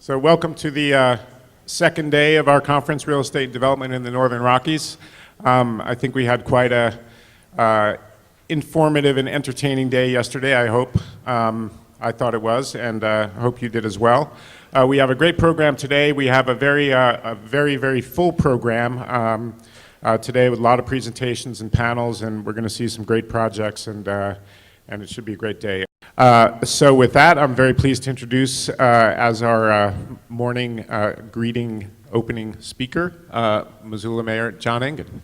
So welcome to the second day of our conference, Real Estate Development in the Northern Rockies. I think we had quite a informative and entertaining day yesterday, I hope. I thought it was, and I hope you did as well. We have a great program today. We have a very full program today with a lot of presentations and panels, and we're going to see some great projects, and it should be a great day. So with that, I'm very pleased to introduce as our morning greeting opening speaker, Missoula Mayor John Engen.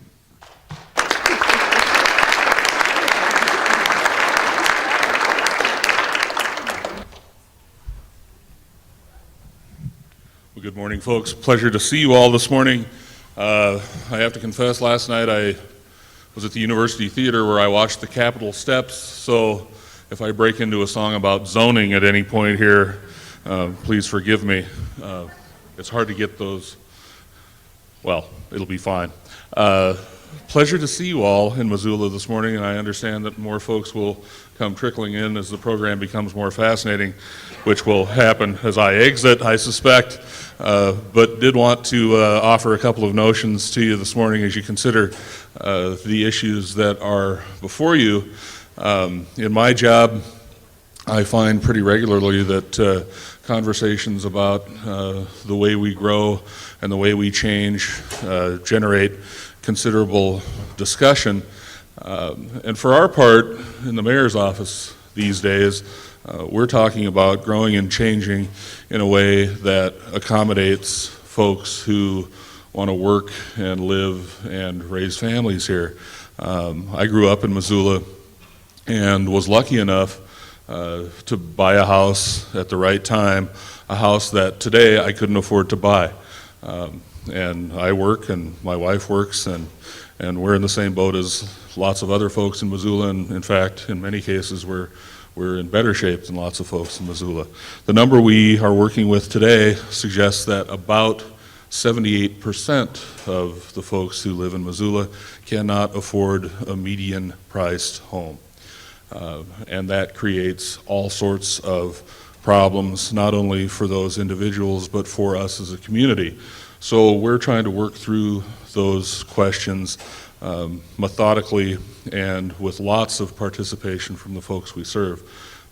Well, good morning, folks. Pleasure to see you all this morning. I have to confess, last night I was at the University Theater where I watched the Capitol steps, so if I break into a song about zoning at any point here, please forgive me. It's hard to get those. Well, it'll be fine. Pleasure to see you all in Missoula this morning, and I understand that more folks will come trickling in as the program becomes more fascinating, which will happen as I exit, I suspect. But did want to offer a couple of notions to you this morning as you consider the issues that are before you. In my job, I find pretty regularly that conversations about the way we grow and the way we change generate considerable discussion. And for our part, in the mayor's office these days, we're talking about growing and changing in a way that accommodates folks who want to work and live and raise families here. I grew up in Missoula and was lucky enough to buy a house at the right time, a house that today I couldn't afford to buy. And I work and my wife works, and we're in the same boat as lots of other folks in Missoula, and in fact, in many cases, we're in better shape than lots of folks in Missoula. The number we are working with today suggests that about 78% of the folks who live in Missoula cannot afford a median-priced home. And that creates all sorts of problems, not only for those individuals, but for us as a community. So we're trying to work through those questions methodically and with lots of participation from the folks we serve.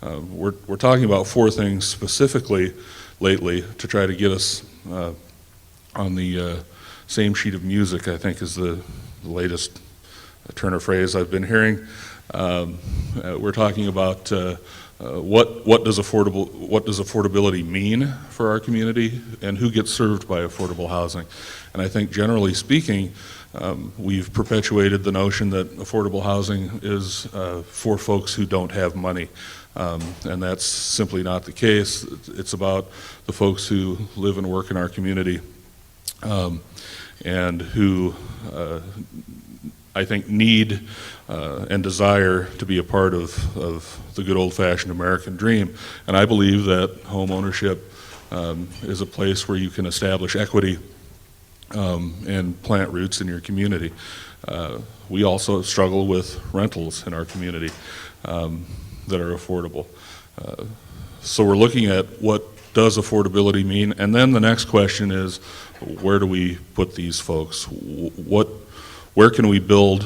We're talking about four things specifically lately to try to get us on the same sheet of music, I think is the latest turn of phrase I've been hearing. We're talking about what does affordability mean for our community, and who gets served by affordable housing. And I think generally speaking, we've perpetuated the notion that affordable housing is for folks who don't have money. And that's simply not the case. It's about the folks who live and work in our community and who I think need and desire to be a part of the good old-fashioned American dream. And I believe that home ownership is a place where you can establish equity and plant roots in your community. We also struggle with rentals in our community that are affordable. So we're looking at what does affordability mean, and then the next question is, where do we put these folks? Where can we build?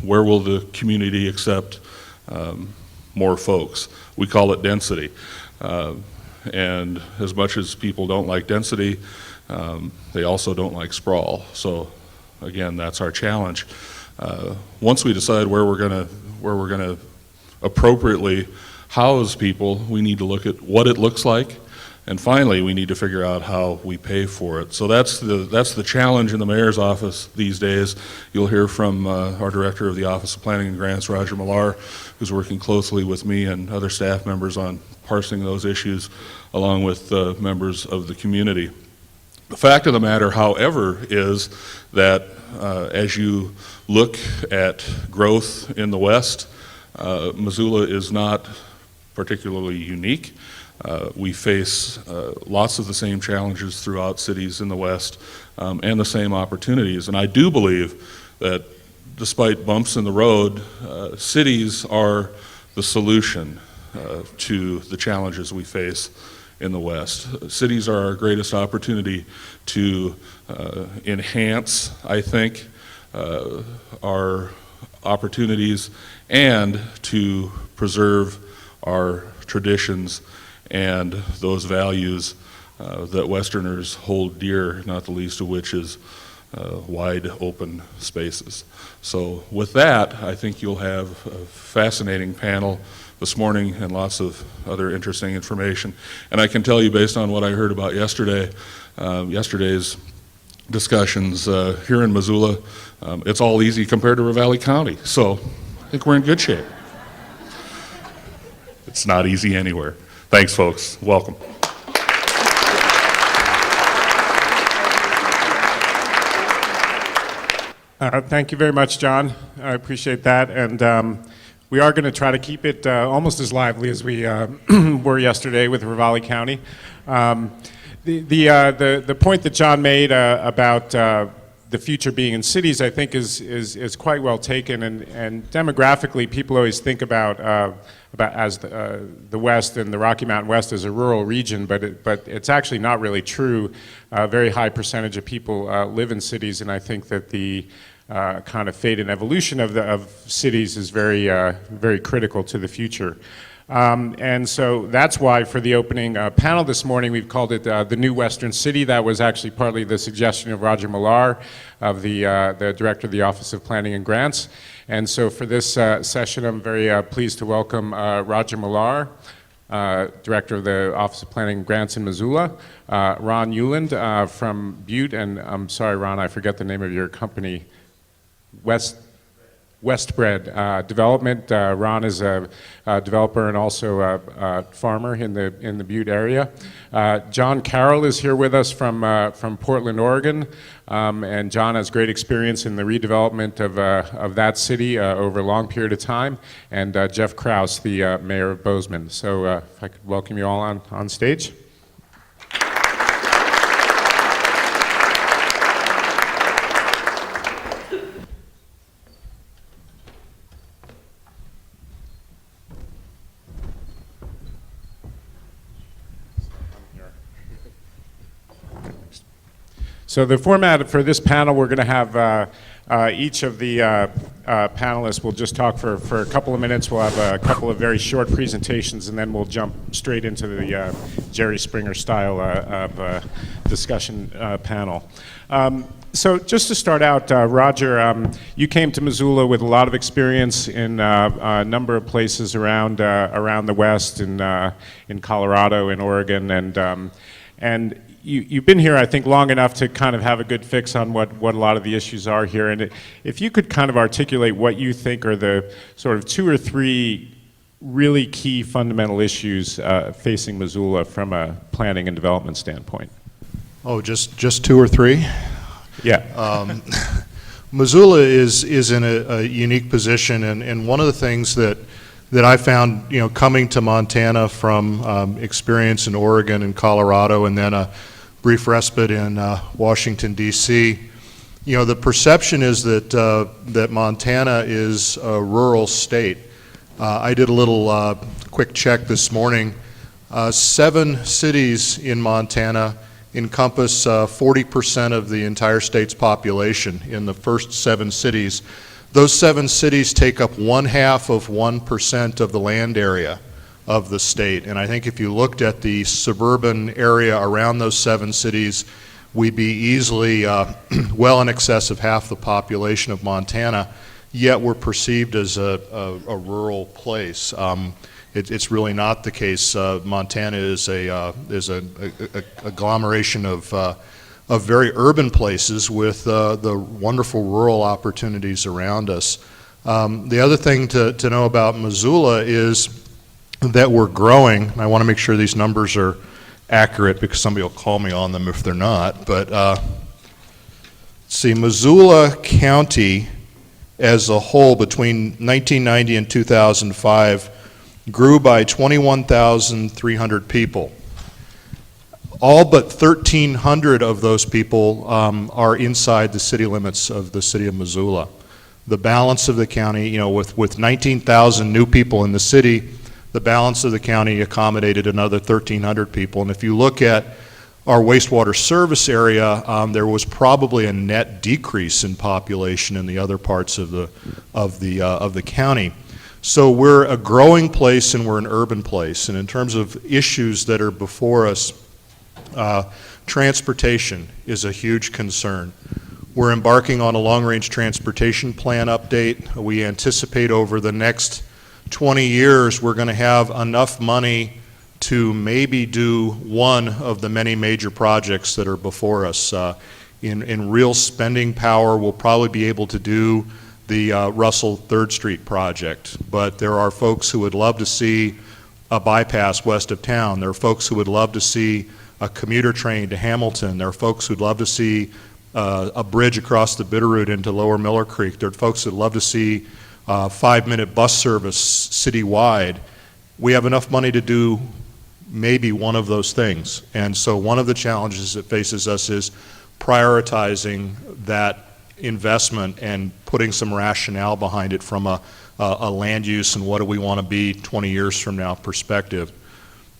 Where will the community accept more folks? We call it density. And as much as people don't like density, they also don't like sprawl. So again, that's our challenge. Once we decide where we're gonna appropriately house people, we need to look at what it looks like. And finally, we need to figure out how we pay for it. So that's the challenge in the mayor's office these days. You'll hear from our director of the Office of Planning and Grants, Roger Millar, who's working closely with me and other staff members on parsing those issues, along with members of the community. The fact of the matter, however, is that as you look at growth in the West, Missoula is not particularly unique. We face lots of the same challenges throughout cities in the West and the same opportunities. And I do believe that despite bumps in the road, cities are the solution to the challenges we face in the West. Cities are our greatest opportunity to enhance, I think, our opportunities and to preserve our traditions and those values that Westerners hold dear, not the least of which is wide open spaces. So with that, I think you'll have a fascinating panel this morning and lots of other interesting information. And I can tell you, based on what I heard about yesterday's discussions here in Missoula, it's all easy compared to Ravalli County. So I think we're in good shape. It's not easy anywhere. Thanks, folks. Welcome. Thank you very much, John. I appreciate that. And we are going to try to keep it almost as lively as we were yesterday with Ravalli County. The point that John made about the future being in cities, I think, is quite well taken. And demographically, people always think about as the West and the Rocky Mountain West as a rural region, but it's actually not really true. A very high percentage of people live in cities, and I think that the kind of fate and evolution of cities is very critical to the future. And so that's why for the opening panel this morning, we've called it the New Western City. That was actually partly the suggestion of Roger Millar, of the Director of the Office of Planning and Grants. And so for this session, I'm very pleased to welcome Roger Millar, Director of the Office of Planning and Grants in Missoula, Ron Euland from Butte, and I'm sorry, Ron, I forget the name of your company, Westbred Development. Ron is a developer and also a farmer in the Butte area. John Carroll is here with us from Portland, Oregon, and John has great experience in the redevelopment of that city over a long period of time. And Jeff Krause, the mayor of Bozeman. So if I could welcome you all on stage. So the format for this panel, we're going to have each of the panelists will just talk for a couple of minutes. We'll have a couple of very short presentations, and then we'll jump straight into the Jerry Springer style of discussion panel. So just to start out, Roger, you came to Missoula with a lot of experience in a number of places around the West, in Colorado, in Oregon, and you've been here, I think, long enough to kind of have a good fix on what a lot of the issues are here. And if you could kind of articulate what you think are the sort of 2 or 3 really key fundamental issues facing Missoula from a planning and development standpoint. Oh, just 2 or 3? Yeah. Missoula is in a unique position, and one of the things that I found, coming to Montana from experience in Oregon and Colorado, and then a brief respite in Washington, D.C., the perception is that Montana is a rural state. I did a little quick check this morning. 7 cities in Montana encompass 40% of the entire state's population. In the first 7 cities, those 7 cities take up 0.5% of the land area of the state. And I think if you looked at the suburban area around those 7 cities, we'd be easily well in excess of half the population of Montana, yet we're perceived as a rural place. It's really not the case. Montana is a agglomeration of very urban places with the wonderful rural opportunities around us. The other thing to know about Missoula is that we're growing. I want to make sure these numbers are accurate because somebody will call me on them if they're not. But see, Missoula County as a whole between 1990 and 2005 grew by 21,300 people. All but 1,300 of those people are inside the city limits of the city of Missoula. The balance of the county, you know, with 19,000 new people in the city, the balance of the county accommodated another 1,300 people. And if you look at our wastewater service area, there was probably a net decrease in population in the other parts of the county. So we're a growing place and we're an urban place. And in terms of issues that are before us, transportation is a huge concern. We're embarking on a long-range transportation plan update. We anticipate over the next 20 years we're going to have enough money to maybe do one of the many major projects that are before us. In real spending power, we'll probably be able to do the Russell 3rd Street project, but there are folks who would love to see a bypass west of town. There are folks who would love to see a commuter train to Hamilton. There are folks who'd love to see a bridge across the Bitterroot into Lower Miller Creek. There are folks who'd love to see 5-minute bus service citywide. We have enough money to do maybe one of those things. And so one of the challenges that faces us is prioritizing that investment and putting some rationale behind it from a land use and what do we want to be 20 years from now perspective.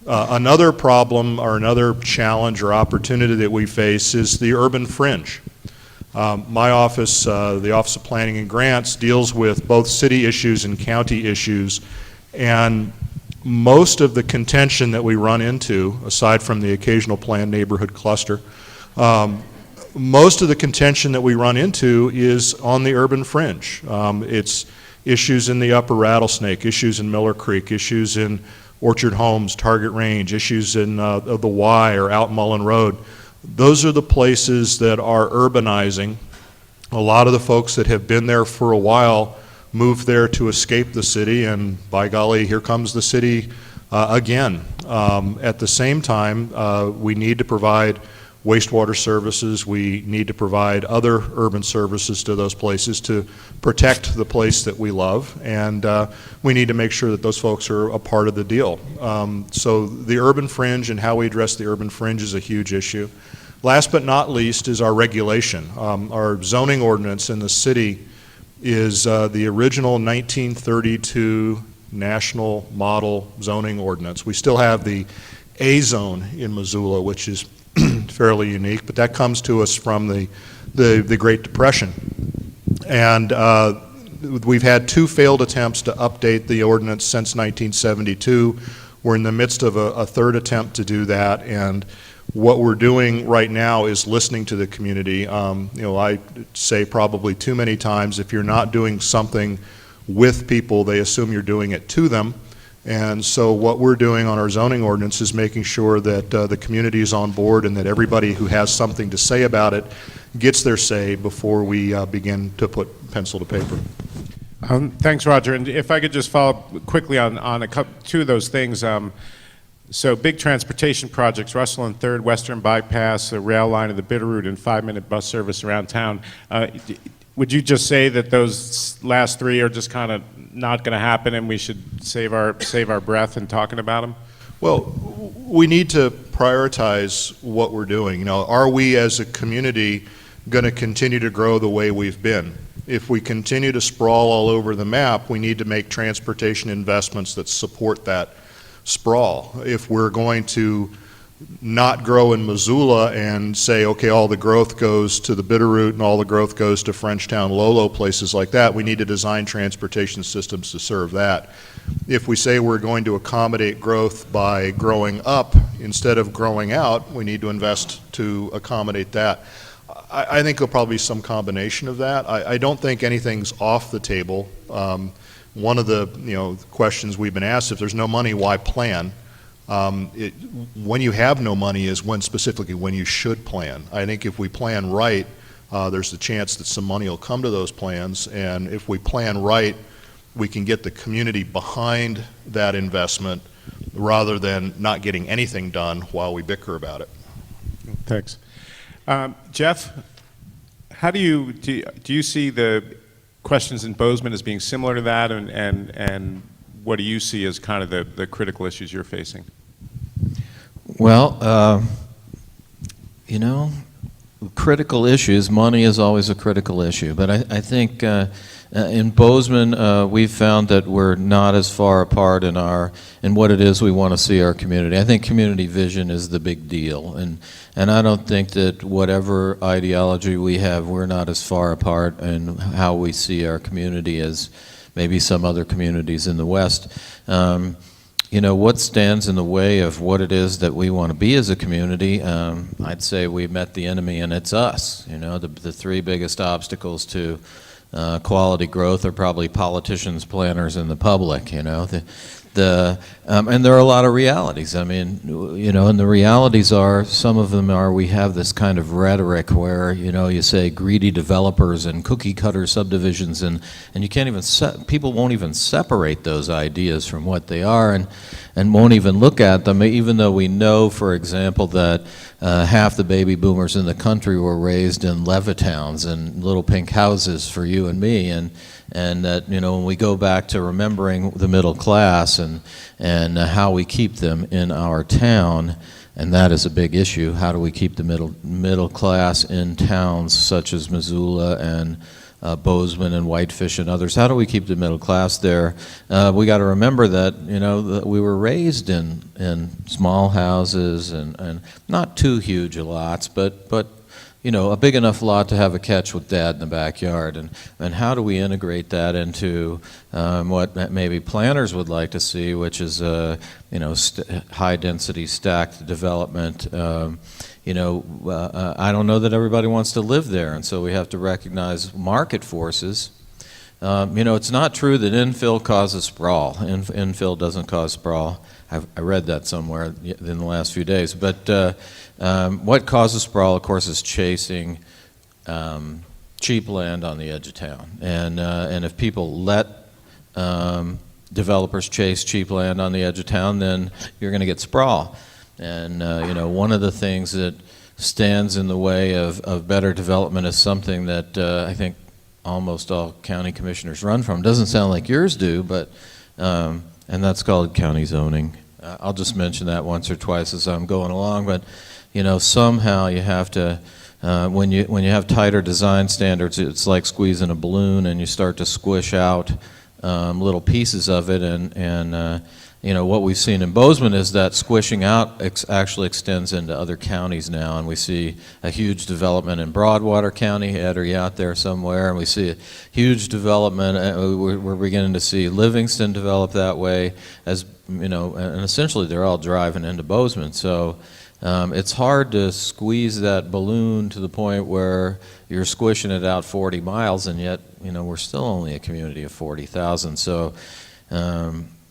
Another problem or another challenge or opportunity that we face is the urban fringe. My office, the Office of Planning and Grants, deals with both city issues and county issues, and most of the contention that we run into, aside from the occasional planned neighborhood cluster, most of the contention that we run into is on the urban fringe. It's issues in the Upper Rattlesnake, issues in Miller Creek, issues in Orchard Homes, Target Range, issues in the Y or out Mullen Road. Those are the places that are urbanizing. A lot of the folks that have been there for a while moved there to escape the city, and by golly, here comes the city again. At the same time, we need to provide wastewater services. We need to provide other urban services to those places to protect the place that we love, and we need to make sure that those folks are a part of the deal. So the urban fringe and how we address the urban fringe is a huge issue. Last but not least is our regulation. Our zoning ordinance in the city is the original 1932 national model zoning ordinance. We still have the A zone in Missoula, which is fairly unique, but that comes to us from the Great Depression. And we've had 2 failed attempts to update the ordinance since 1972. We're in the midst of a 3rd attempt to do that, and what we're doing right now is listening to the community. You know, I say probably too many times, if you're not doing something with people, they assume you're doing it to them. And so what we're doing on our zoning ordinance is making sure that the community is on board and that everybody who has something to say about it gets their say before we begin to put pencil to paper. Thanks, Roger. And if I could just follow up quickly on two of those things. So big transportation projects, Russell and 3rd, Western Bypass, the rail line of the Bitterroot, and 5-minute bus service around town. Would you just say that those last 3 are just kind of not going to happen and we should save our breath in talking about them? Well, we need to prioritize what we're doing. You know, are we as a community going to continue to grow the way we've been? If we continue to sprawl all over the map, we need to make transportation investments that support that sprawl. If we're going to not grow in Missoula and say, okay, all the growth goes to the Bitterroot and all the growth goes to Frenchtown, Lolo, places like that, we need to design transportation systems to serve that. If we say we're going to accommodate growth by growing up instead of growing out, we need to invest to accommodate that. I think there'll probably be some combination of that. I don't think anything's off the table. One of the questions we've been asked, if there's no money, why plan? When you have no money is specifically when you should plan. I think if we plan right, there's the chance that some money will come to those plans, and if we plan right, we can get the community behind that investment rather than not getting anything done while we bicker about it. Thanks. Jeff, how do you see the questions in Bozeman as being similar to that, and what do you see as kind of the critical issues you're facing? Well, you know, critical issues, money is always a critical issue, but I think in Bozeman we've found that we're not as far apart in what it is we want to see our community. I think community vision is the big deal, and I don't think that whatever ideology we have, we're not as far apart in how we see our community as maybe some other communities in the West. You know, what stands in the way of what it is that we want to be as a community, I'd say we met the enemy, and it's us. You know, the three biggest obstacles to quality growth are probably politicians, planners, and the public, you know. And there are a lot of realities. I mean, you know, and the realities are, some of them are, we have this kind of rhetoric where, you know, you say greedy developers and cookie cutter subdivisions, and you can't even, people won't even separate those ideas from what they are, and won't even look at them, even though we know, for example, that half the baby boomers in the country were raised in Levitowns and little pink houses for you and me, and that, you know, when we go back to remembering the middle class and how we keep them in our town, and that is a big issue. How do we keep the middle class in towns such as Missoula and Bozeman and Whitefish and others? How do we keep the middle class there? We got to remember that, you know, that we were raised in small houses and not too huge lots, but you know, a big enough lot to have a catch with Dad in the backyard. And how do we integrate that into what maybe planners would like to see, which is you know, high-density stacked development. You know, I don't know that everybody wants to live there, and so we have to recognize market forces. You know, it's not true that infill causes sprawl. Infill doesn't cause sprawl. I read that somewhere in the last few days. But what causes sprawl, of course, is chasing cheap land on the edge of town. And if people let developers chase cheap land on the edge of town, then you're going to get sprawl. And you know, one of the things that stands in the way of better development is something that I think almost all county commissioners run from. Doesn't sound like yours do, but and that's called county zoning. I'll just mention that once or twice as I'm going along, but you know, somehow you have to, when you have tighter design standards, it's like squeezing a balloon, and you start to squish out little pieces of it, and you know, what we've seen in Bozeman is that squishing out actually extends into other counties now, and we see a huge development in Broadwater County. Ed, are you out there somewhere? And we see a huge development. We're beginning to see Livingston develop that way, as you know, and essentially they're all driving into Bozeman. So it's hard to squeeze that balloon to the point where you're squishing it out 40 miles, and yet, you know, we're still only a community of 40,000. So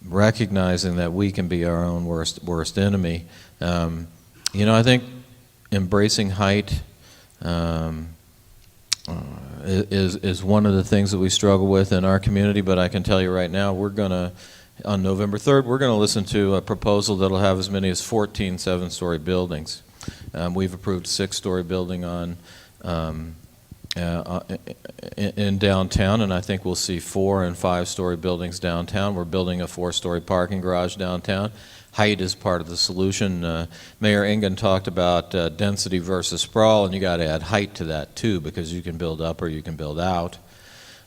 recognizing that we can be our own worst enemy. You know, I think embracing height is one of the things that we struggle with in our community, but I can tell you right now, we're going to, on November 3rd, we're going to listen to a proposal that'll have as many as 14 7-story buildings. We've approved a 6-story building in downtown, and I think we'll see 4- and 5-story buildings downtown. We're building a 4-story parking garage downtown. Height is part of the solution. Mayor Engen talked about density versus sprawl, and you got to add height to that too, because you can build up or you can build out.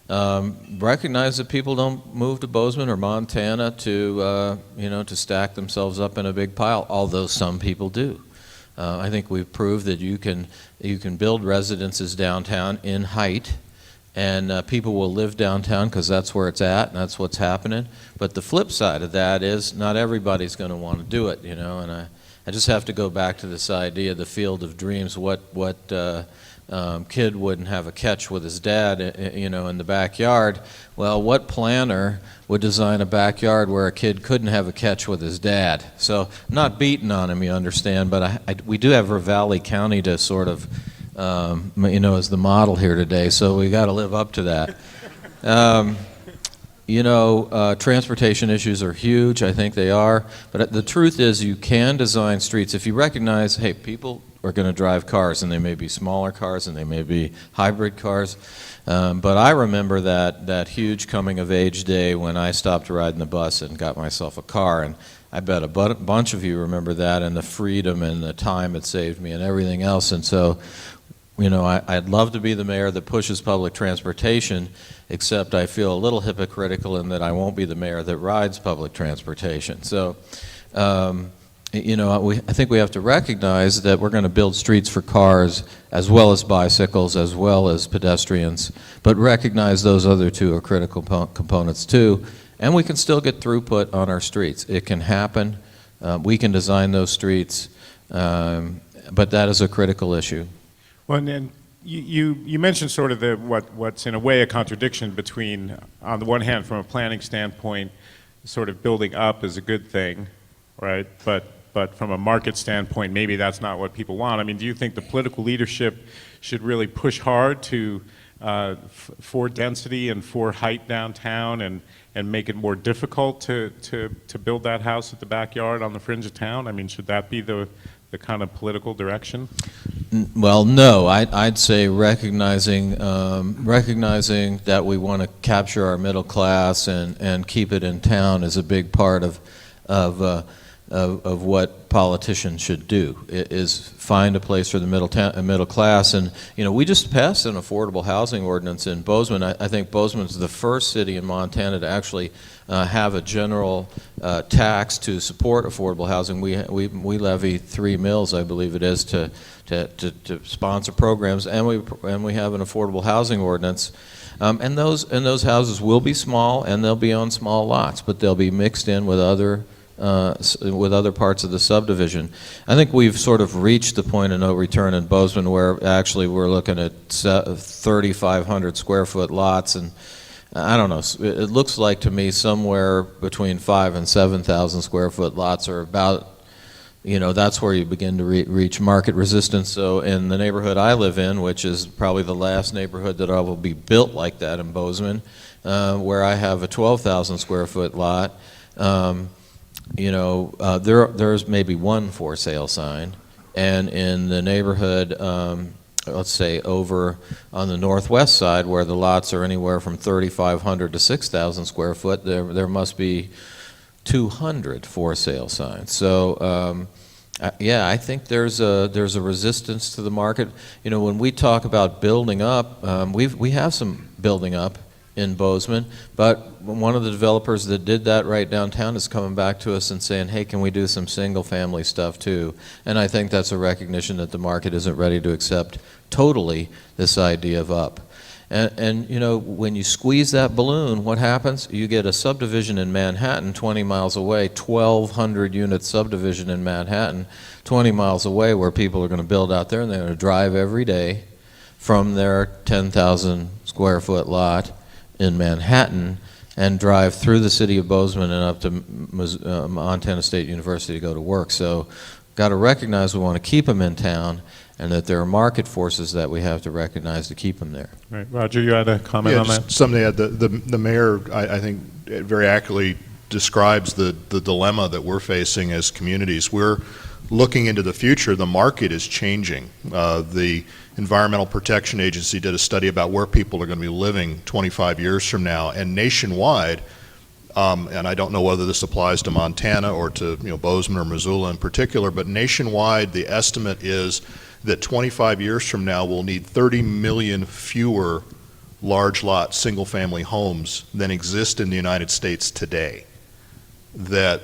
Recognize that people don't move to Bozeman or Montana to you know, to stack themselves up in a big pile, although some people do. I think we've proved that you can build residences downtown in height, and people will live downtown because that's where it's at and that's what's happening. But the flip side of that is not everybody's going to want to do it, you know. And I just have to go back to this idea, the field of dreams. What kid wouldn't have a catch with his dad, you know, in the backyard? Well, what planner would design a backyard where a kid couldn't have a catch with his dad? So, I'm not beating on him, you understand, but we do have Ravalli County to sort of, you know, as the model here today, so we got to live up to that. You know, transportation issues are huge. I think they are. But the truth is, you can design streets if you recognize, hey, people are going to drive cars, and they may be smaller cars, and they may be hybrid cars. But I remember that huge coming-of-age day when I stopped riding the bus and got myself a car, and I bet a bunch of you remember that, and the freedom and the time it saved me and everything else. And so, you know, I'd love to be the mayor that pushes public transportation, except I feel a little hypocritical in that I won't be the mayor that rides public transportation. So, you know, I think we have to recognize that we're going to build streets for cars as well as bicycles, as well as pedestrians, but recognize those other two are critical components too. And we can still get throughput on our streets. It can happen. We can design those streets, but that is a critical issue. Well, and then you mentioned sort of what's in a way a contradiction between, on the one hand, from a planning standpoint, sort of building up is a good thing, right? But from a market standpoint, maybe that's not what people want. I mean, do you think the political leadership should really push hard to for density and for height downtown, and make it more difficult to build that house at the backyard on the fringe of town? I mean, should that be the kind of political direction? Well, no. I'd say recognizing that we want to capture our middle class and keep it in town is a big part of what politicians should do, is find a place for the middle class. And, you know, we just passed an affordable housing ordinance in Bozeman. I think Bozeman's the first city in Montana to actually have a general tax to support affordable housing. We levy 3 mills, I believe it is, to sponsor programs, and we have an affordable housing ordinance. And those houses will be small, and they'll be on small lots, but they'll be mixed in with other parts of the subdivision. I think we've sort of reached the point of no return in Bozeman, where actually we're looking at 3,500 square foot lots, and I don't know, it looks like to me somewhere between 5,000 and 7,000 square foot lots are about, you know, that's where you begin to reach market resistance. So in the neighborhood I live in, which is probably the last neighborhood that will be built like that in Bozeman, where I have a 12,000 square foot lot, you know, there's maybe one for sale sign, and in the neighborhood, let's say over on the northwest side, where the lots are anywhere from 3,500 to 6,000 square foot, there must be 200 for sale signs. So yeah, I think there's a resistance to the market. You know, when we talk about building up, we have some building up in Bozeman, but one of the developers that did that right downtown is coming back to us and saying, hey, can we do some single family stuff too? And I think that's a recognition that the market isn't ready to accept totally this idea of up. And you know, when you squeeze that balloon, what happens? You get a subdivision in Manhattan 20 miles away, 1,200 unit subdivision in Manhattan 20 miles away, where people are going to build out there, and they're going to drive every day from their 10,000 square foot lot in Manhattan and drive through the city of Bozeman and up to Montana State University to go to work. So got to recognize we want to keep them in town, and that there are market forces that we have to recognize to keep them there. Right. Roger, you had a comment on that? Just something to add. The mayor, I think, very accurately describes the dilemma that we're facing as communities. We're looking into the future. The market is changing. The Environmental Protection Agency did a study about where people are going to be living 25 years from now, and nationwide, and I don't know whether this applies to Montana or to, you know, Bozeman or Missoula in particular, but nationwide the estimate is that 25 years from now we'll need 30 million fewer large lot single family homes than exist in the United States today. That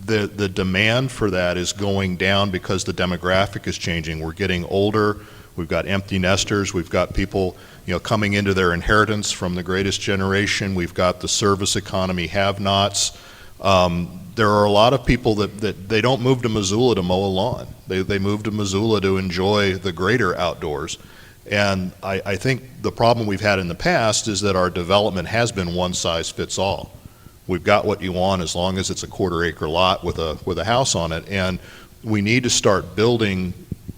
the demand for that is going down because the demographic is changing. We're getting older. We've got empty nesters. We've got people, you know, coming into their inheritance from the greatest generation. We've got the service economy have-nots. There are a lot of people that they don't move to Missoula to mow a lawn. They move to Missoula to enjoy the greater outdoors. And I think the problem we've had in the past is that our development has been one size fits all. We've got what you want as long as it's a quarter-acre lot with a house on it, and we need to start building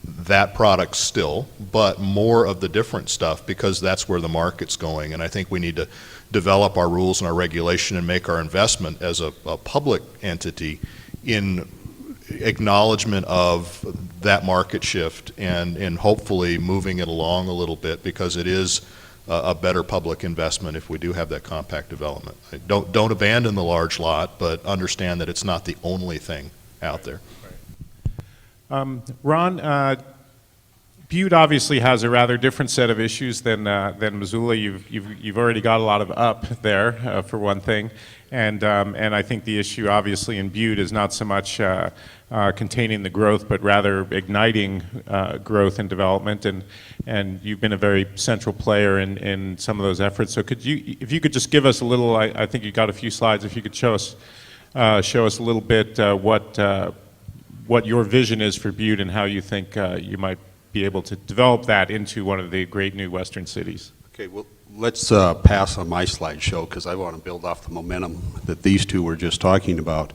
that product still, but more of the different stuff, because that's where the market's going. And I think we need to develop our rules and our regulation and make our investment as a public entity in acknowledgement of that market shift and hopefully moving it along a little bit, because it is a better public investment if we do have that compact development. Don't abandon the large lot, but understand that it's not the only thing out there. Ron, Butte obviously has a rather different set of issues than Missoula. You've already got a lot of up there, for one thing, and I think the issue obviously in Butte is not so much containing the growth, but rather igniting growth and development, and you've been a very central player in some of those efforts. So if you could just give us a little, I think you got a few slides, if you could show us a little bit what your vision is for Butte and how you think you might be able to develop that into one of the great new western cities. Okay, well, let's pass on my slideshow because I want to build off the momentum that these two were just talking about.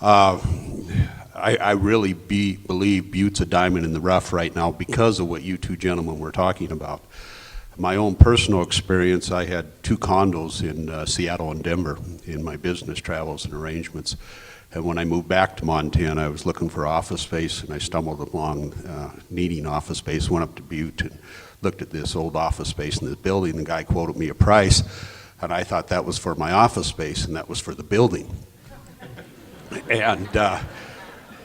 I really believe Butte's a diamond in the rough right now because of what you two gentlemen were talking about. My own personal experience, I had 2 condos in Seattle and Denver in my business travels and arrangements. And when I moved back to Montana, I was looking for office space, and I stumbled along needing office space, went up to Butte and looked at this old office space in this building. The guy quoted me a price, and I thought that was for my office space, and that was for the building. And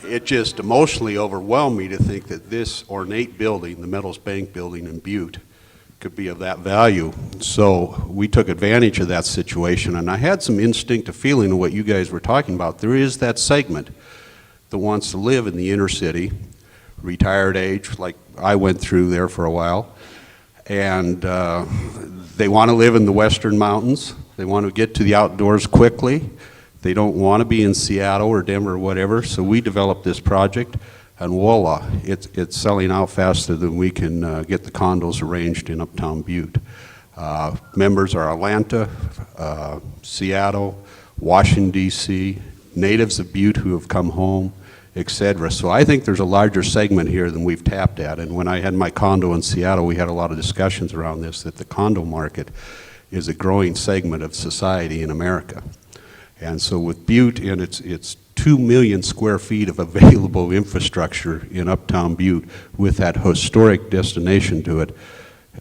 it just emotionally overwhelmed me to think that this ornate building, the Metals Bank building in Butte, could be of that value. So we took advantage of that situation, and I had some instinctive feeling of what you guys were talking about. There is that segment that wants to live in the inner city, retired age, like I went through there for a while, and they want to live in the western mountains. They want to get to the outdoors quickly. They don't want to be in Seattle or Denver or whatever, so we developed this project. And voila, it's selling out faster than we can get the condos arranged in Uptown Butte. Members are Atlanta, Seattle, Washington, D.C., natives of Butte who have come home, etc. So I think there's a larger segment here than we've tapped at. And when I had my condo in Seattle, we had a lot of discussions around this, that the condo market is a growing segment of society in America. And so with Butte and its 2 million square feet of available infrastructure in Uptown Butte with that historic destination to it,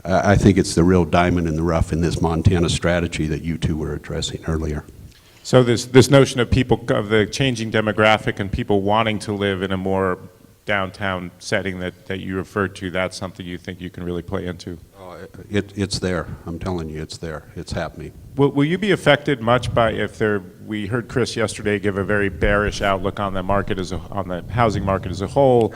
I think it's the real diamond in the rough in this Montana strategy that you two were addressing earlier. So this notion of people, of the changing demographic and people wanting to live in a more downtown setting that you referred to, that's something you think you can really play into? It's there. I'm telling you, it's there. It's happening. Will you be affected much by we heard Chris yesterday give a very bearish outlook on the market on the housing market as a whole.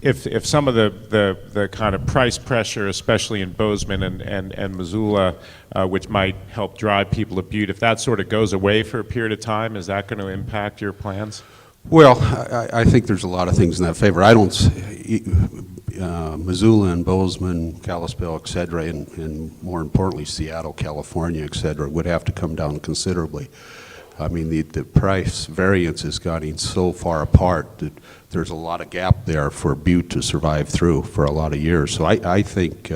If some of the kind of price pressure, especially in Bozeman and Missoula, which might help drive people to Butte, if that sort of goes away for a period of time, is that going to impact your plans? Well, I think there's a lot of things in that favor. I don't, Missoula and Bozeman, Kalispell, et cetera, and more importantly, Seattle, California, et cetera, would have to come down considerably. I mean, the price variance is getting so far apart that there's a lot of gap there for Butte to survive through for a lot of years. So I think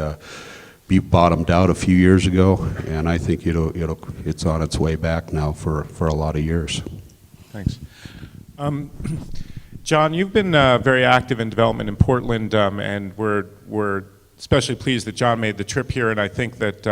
Butte bottomed out a few years ago, and I think it's on its way back now for a lot of years. Thanks. John, you've been very active in development in Portland, and we're especially pleased that John made the trip here, and I think that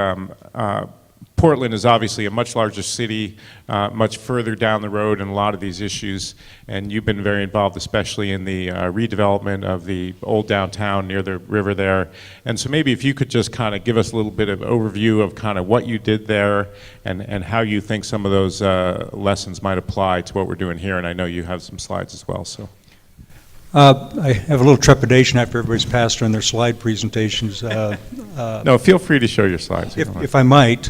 Portland is obviously a much larger city, much further down the road in a lot of these issues, and you've been very involved, especially in the redevelopment of the old downtown near the river there. And so maybe if you could just kind of give us a little bit of overview of kind of what you did there and how you think some of those lessons might apply to what we're doing here. And I know you have some slides as well, so. I have a little trepidation after everybody's passed on their slide presentations. No, feel free to show your slides. If I might.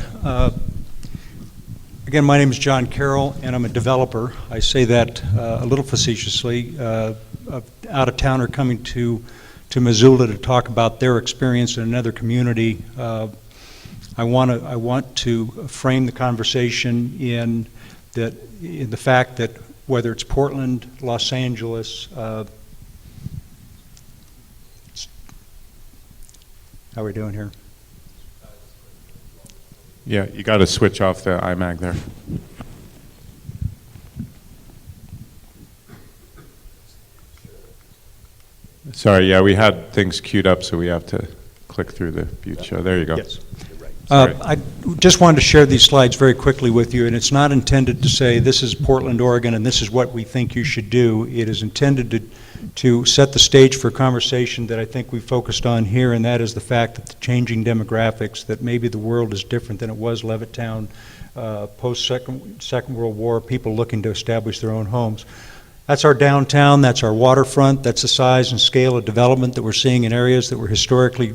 Again, my name is John Carroll, and I'm a developer. I say that a little facetiously. Out-of-towner coming to Missoula to talk about their experience in another community. I want to frame the conversation in the fact that whether it's Portland, Los Angeles, how are we doing here? Yeah, you got to switch off the iMac there. Sorry, yeah, we had things queued up, so we have to click through the Butte show. There you go. Yes. Sorry. I just wanted to share these slides very quickly with you, and it's not intended to say this is Portland, Oregon, and this is what we think you should do. It is intended to set the stage for a conversation that I think we focused on here, and that is the fact that the changing demographics, that maybe the world is different than it was Levittown, post-Second World War, people looking to establish their own homes. That's our downtown, that's our waterfront, that's the size and scale of development that we're seeing in areas that were historically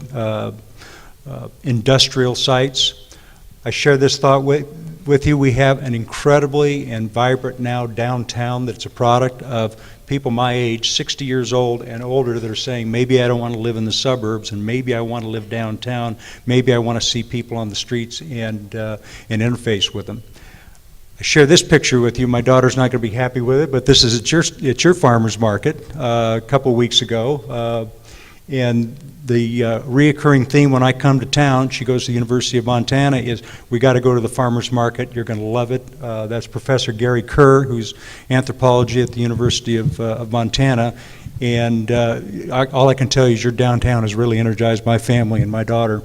industrial sites. I share this thought with you. We have an incredibly and vibrant now downtown that's a product of people my age, 60 years old and older, that are saying, maybe I don't want to live in the suburbs, and maybe I want to live downtown, maybe I want to see people on the streets and interface with them. I share this picture with you. My daughter's not going to be happy with it, but this is at your farmer's market a couple weeks ago. And the reoccurring theme when I come to town, she goes to the University of Montana, is we got to go to the farmer's market. You're going to love it. That's Professor Gary Kerr, who's anthropology at the University of Montana. And all I can tell you is your downtown has really energized my family and my daughter.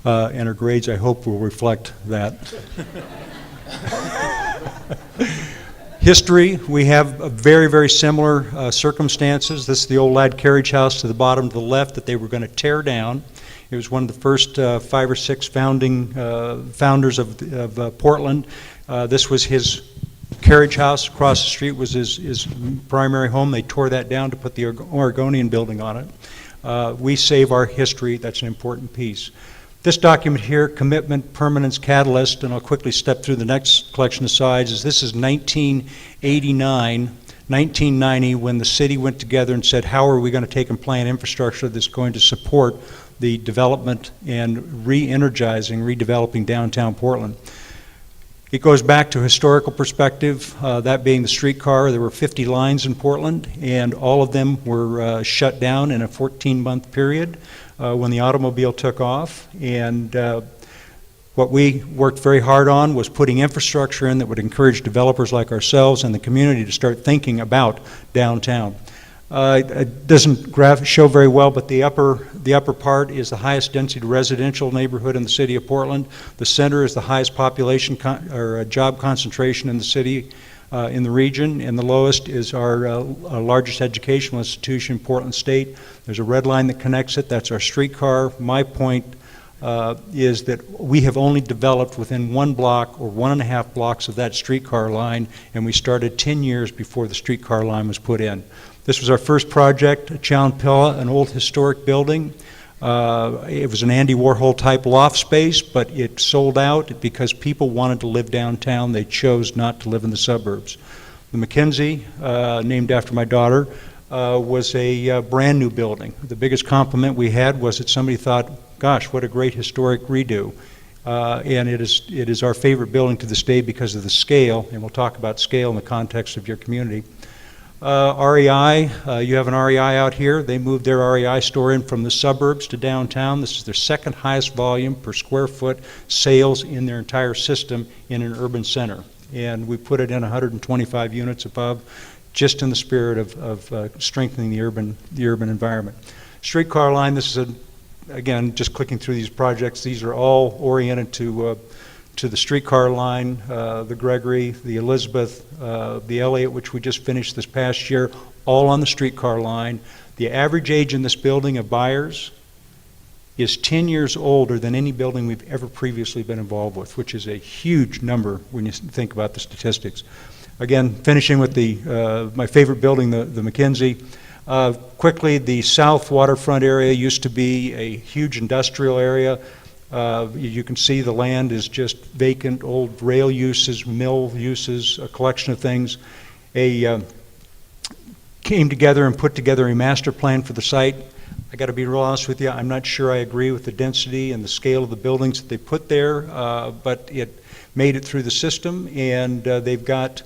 And her grades, I hope, will reflect that. History, we have very, very similar circumstances. This is the old lad carriage house to the bottom to the left that they were going to tear down. It was one of the first 5 or 6 founders of Portland. This was his carriage house. Across the street was his primary home. They tore that down to put the Oregonian building on it. We save our history. That's an important piece. This document here, Commitment, Permanence, Catalyst, and I'll quickly step through the next collection of slides, this is 1989, 1990, when the city went together and said, how are we going to take and plan infrastructure that's going to support the development and re-energizing, redeveloping downtown Portland. It goes back to a historical perspective, that being the streetcar. There were 50 lines in Portland, and all of them were shut down in a 14-month period. When the automobile took off, and what we worked very hard on was putting infrastructure in that would encourage developers like ourselves and the community to start thinking about downtown. It doesn't show very well, but the upper part is the highest density residential neighborhood in the city of Portland. The center is the highest population or job concentration in the city, in the region, and the lowest is our largest educational institution, Portland State. There's a red line that connects it. That's our streetcar. My point is that we have only developed within 1 block or 1.5 blocks of that streetcar line, and we started 10 years before the streetcar line was put in. This was our first project, Chownpilla, an old historic building. It was an Andy Warhol type loft space, but it sold out because people wanted to live downtown. They chose not to live in the suburbs. The McKenzie, named after my daughter, was a brand new building. The biggest compliment we had was that somebody thought, gosh, what a great historic redo. And it is our favorite building to this day because of the scale, and we'll talk about scale in the context of your community. REI, you have an REI out here. They moved their REI store in from the suburbs to downtown. This is their second highest volume per square foot sales in their entire system in an urban center. And we put it in 125 units above, just in the spirit of strengthening the urban environment. Streetcar line, this is again, just clicking through these projects, these are all oriented to the streetcar line, the Gregory, the Elizabeth, the Elliott, which we just finished this past year, all on the streetcar line. The average age in this building of buyers is 10 years older than any building we've ever previously been involved with, which is a huge number when you think about the statistics. Again, finishing with my favorite building, the McKenzie. Quickly, the south waterfront area used to be a huge industrial area. You can see the land is just vacant, old rail uses, mill uses, a collection of things. Came together and put together a master plan for the site. I got to be real honest with you, I'm not sure I agree with the density and the scale of the buildings that they put there, but it made it through the system, and they've got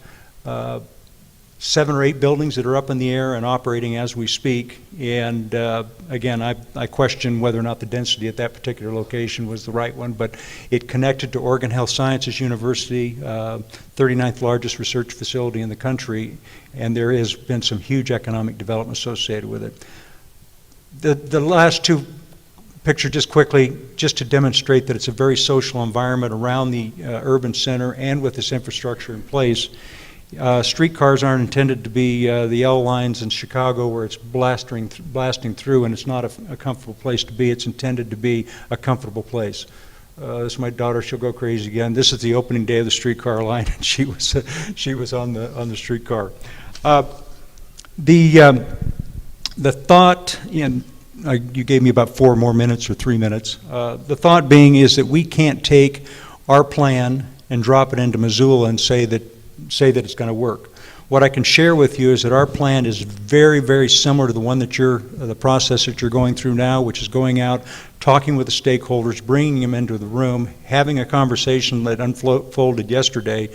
7 or 8 buildings that are up in the air and operating as we speak. And again, I question whether or not the density at that particular location was the right one, but it connected to Oregon Health Sciences University, 39th largest research facility in the country, and there has been some huge economic development associated with it. The last two pictures, just quickly, just to demonstrate that it's a very social environment around the urban center and with this infrastructure in place. Streetcars aren't intended to be the L lines in Chicago where it's blasting through and it's not a comfortable place to be. It's intended to be a comfortable place. This is my daughter, she'll go crazy again. This is the opening day of the streetcar line, and she was on the streetcar. The thought, and you gave me about 4 more minutes or 3 minutes. The thought being is that we can't take our plan and drop it into Missoula and say that it's going to work. What I can share with you is that our plan is very, very similar to the one that the process that you're going through now, which is going out, talking with the stakeholders, bringing them into the room, having a conversation that unfolded yesterday.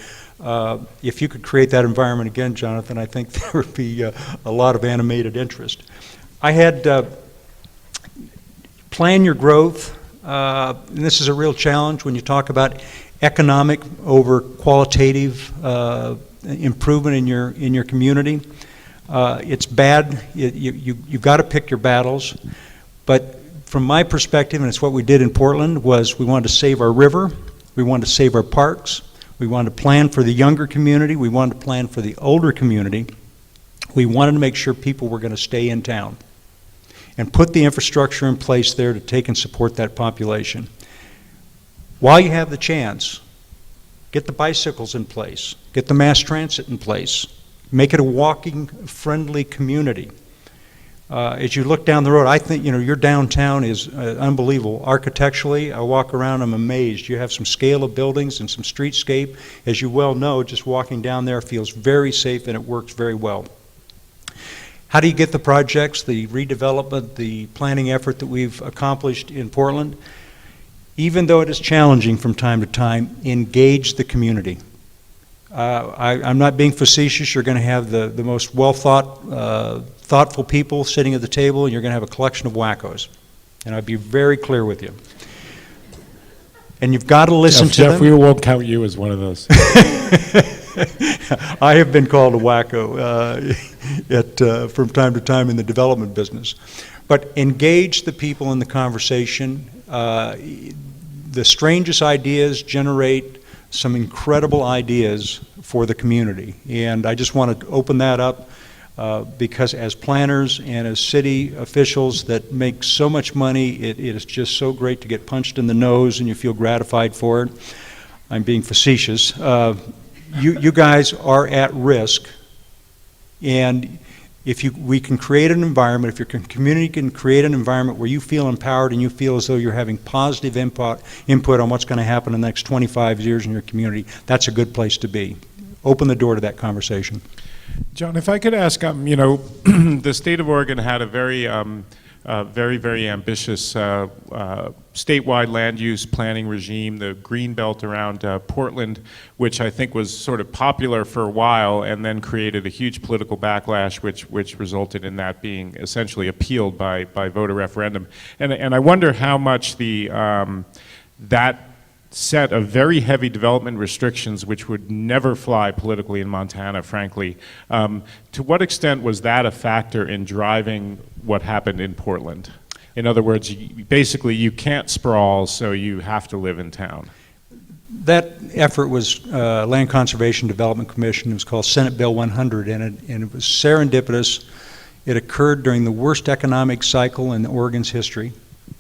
If you could create that environment again, Jonathan, I think there would be a lot of animated interest. I had plan your growth, and this is a real challenge when you talk about economic over qualitative improvement in your community. It's bad. You've got to pick your battles. But from my perspective, and it's what we did in Portland, was we wanted to save our river, we wanted to save our parks, we wanted to plan for the younger community, we wanted to plan for the older community. We wanted to make sure people were going to stay in town and put the infrastructure in place there to take and support that population. While you have the chance, get the bicycles in place, get the mass transit in place, make it a walking friendly community. As you look down the road, I think your downtown is unbelievable. Architecturally, I walk around, I'm amazed. You have some scale of buildings and some streetscape. As you well know, just walking down there feels very safe and it works very well. How do you get the projects, the redevelopment, the planning effort that we've accomplished in Portland? Even though it is challenging from time to time, engage the community. I'm not being facetious. You're going to have the most thoughtful people sitting at the table, and you're going to have a collection of wackos. And I'd be very clear with you. And you've got to listen to them. We won't count you as one of those. I have been called a wacko from time to time in the development business. But engage the people in the conversation. The strangest ideas generate some incredible ideas for the community. And I just want to open that up because as planners and as city officials that make so much money, it is just so great to get punched in the nose and you feel gratified for it. I'm being facetious. You guys are at risk, and if we can create an environment, if your community can create an environment where you feel empowered and you feel as though you're having positive input on what's going to happen in the next 25 years in your community, that's a good place to be. Open the door to that conversation. John, if I could ask, the state of Oregon had a very ambitious statewide land use planning regime, the green belt around Portland, which I think was sort of popular for a while and then created a huge political backlash, which resulted in that being essentially appealed by voter referendum. And I wonder how much that set of very heavy development restrictions, which would never fly politically in Montana, frankly. To what extent was that a factor in driving what happened in Portland? In other words, basically you can't sprawl, so you have to live in town. That effort was Land Conservation Development Commission. It was called Senate Bill 100, and it was serendipitous. It occurred during the worst economic cycle in Oregon's history.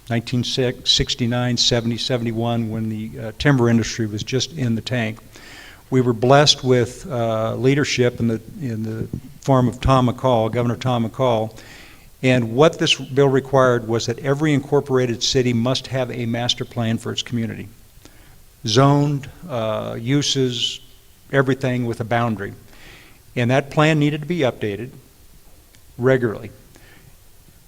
1969, 70, 71, when the timber industry was just in the tank. We were blessed with leadership in the form of Tom McCall, Governor Tom McCall, and what this bill required was that every incorporated city must have a master plan for its community. Zoned, uses, everything with a boundary. And that plan needed to be updated regularly.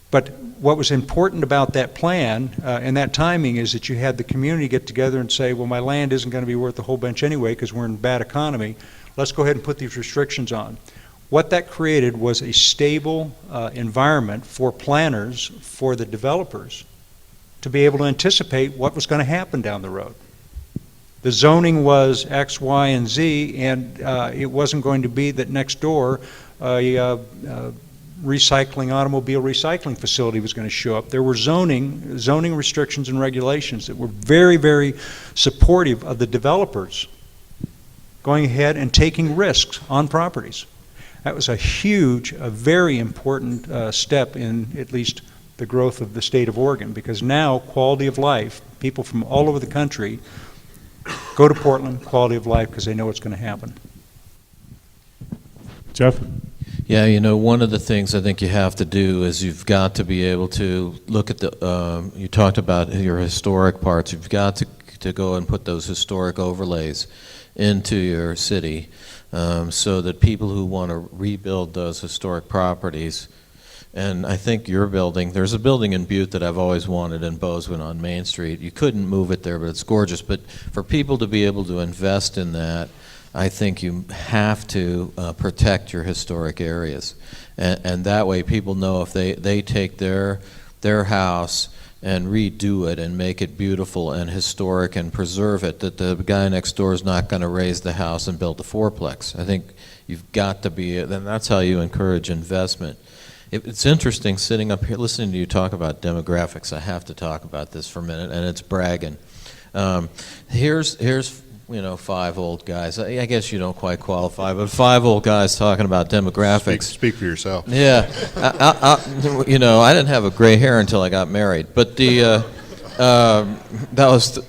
But what was important about that plan and that timing is that you had the community get together and say, well, my land isn't going to be worth a whole bunch anyway because we're in a bad economy. Let's go ahead and put these restrictions on. What that created was a stable environment for planners, for the developers, to be able to anticipate what was going to happen down the road. The zoning was X, Y, and Z, and it wasn't going to be that next door automobile recycling facility was going to show up. There were zoning restrictions and regulations that were very, very supportive of the developers going ahead and taking risks on properties. That was a very important step in at least the growth of the state of Oregon, because now quality of life, people from all over the country go to Portland, quality of life, because they know what's going to happen. Jeff? Yeah, you know, one of the things I think you have to do is you've got to be able to look at the, you talked about your historic parts, you've got to go and put those historic overlays into your city so that people who want to rebuild those historic properties, and I think your building, there's a building in Butte that I've always wanted in Bozeman on Main Street. You couldn't move it there, but it's gorgeous. But for people to be able to invest in that, I think you have to protect your historic areas. And that way people know if they take their house and redo it and make it beautiful and historic and preserve it, that the guy next door is not going to raise the house and build a fourplex. I think you've got to be, and that's how you encourage investment. It's interesting sitting up here listening to you talk about demographics. I have to talk about this for a minute, and it's bragging. Here's you know, 5 old guys. I guess you don't quite qualify, but 5 old guys talking about demographics. Speak for yourself. Yeah, you know, I didn't have a gray hair until I got married, but that was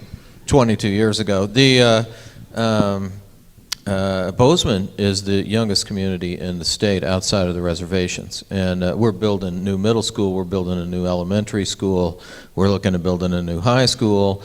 22 years ago. Bozeman is the youngest community in the state outside of the reservations, and we're building a new middle school, we're building a new elementary school, we're looking to build a new high school.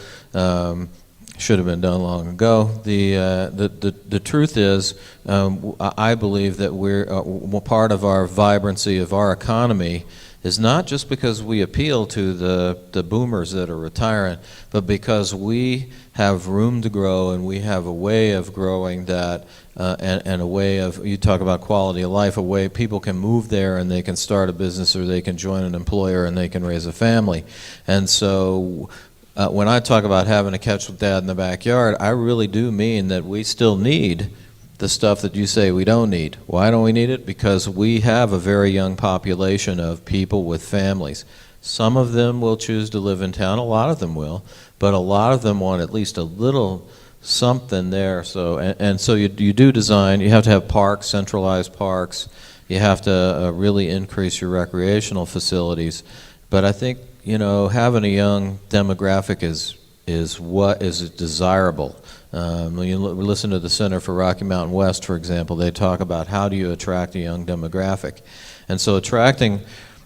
Should have been done long ago. The truth is, I believe that we're part of our vibrancy of our economy is not just because we appeal to the boomers that are retiring, but because we have room to grow and we have a way of growing that and a way of, you talk about quality of life, a way people can move there and they can start a business or they can join an employer and they can raise a family. And so when I talk about having a catch with dad in the backyard, I really do mean that we still need the stuff that you say we don't need. Why don't we need it? Because we have a very young population of people with families. Some of them will choose to live in town, a lot of them will, but a lot of them want at least a little something there. So, and so you do design, you have to have parks, centralized parks, you have to really increase your recreational facilities. But I think, you know, having a young demographic is what is desirable. When you listen to the Center for Rocky Mountain West, for example, they talk about how do you attract a young demographic. And so attracting,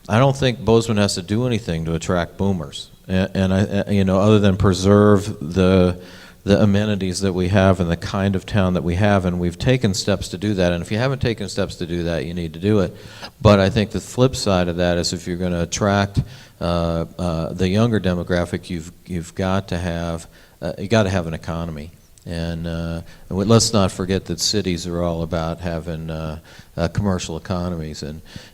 I don't think Bozeman has to do anything to attract boomers. And I, you know, other than preserve the amenities that we have and the kind of town that we have, and we've taken steps to do that. And if you haven't taken steps to do that, you need to do it. But I think the flip side of that is if you're going to attract the younger demographic, you've got to have an economy. And let's not forget that cities are all about having commercial economies.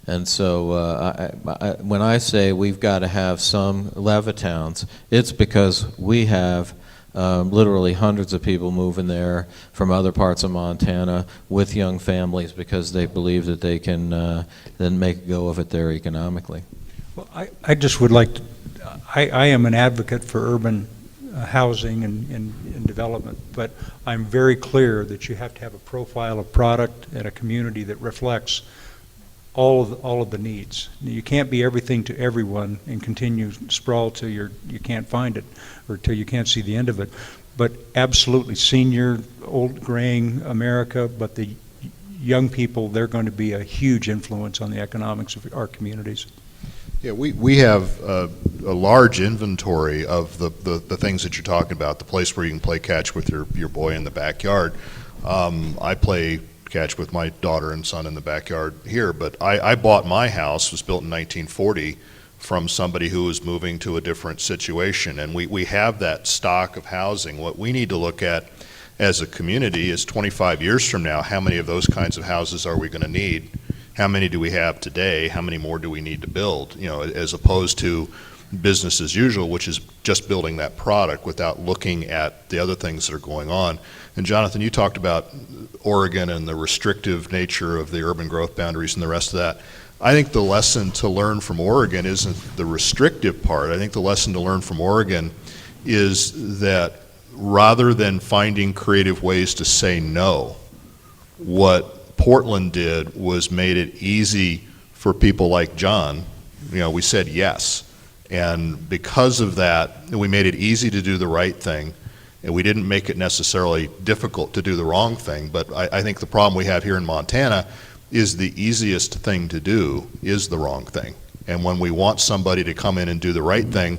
And so when I say we've got to have some Levittowns, it's because we have literally hundreds of people moving there from other parts of Montana with young families because they believe that they can then make a go of it there economically. Well, I just would like to, I am an advocate for urban housing and development, but I'm very clear that you have to have a profile of product and a community that reflects all of the needs. You can't be everything to everyone and continue sprawl till you can't find it or till you can't see the end of it. But absolutely, senior, old, graying America, but the young people, they're going to be a huge influence on the economics of our communities. Yeah, we have a large inventory of the things that you're talking about, the place where you can play catch with your boy in the backyard. I play catch with my daughter and son in the backyard here, but I bought my house, was built in 1940, from somebody who was moving to a different situation, and we have that stock of housing. What we need to look at as a community is 25 years from now, how many of those kinds of houses are we going to need? How many do we have today? How many more do we need to build? You know, as opposed to business as usual, which is just building that product without looking at the other things that are going on. And Jonathan, you talked about Oregon and the restrictive nature of the urban growth boundaries and the rest of that. I think the lesson to learn from Oregon isn't the restrictive part. I think the lesson to learn from Oregon is that rather than finding creative ways to say no, what Portland did was made it easy for people like John. We said yes. And because of that, we made it easy to do the right thing. And we didn't make it necessarily difficult to do the wrong thing. But I think the problem we have here in Montana is the easiest thing to do is the wrong thing. And when we want somebody to come in and do the right thing,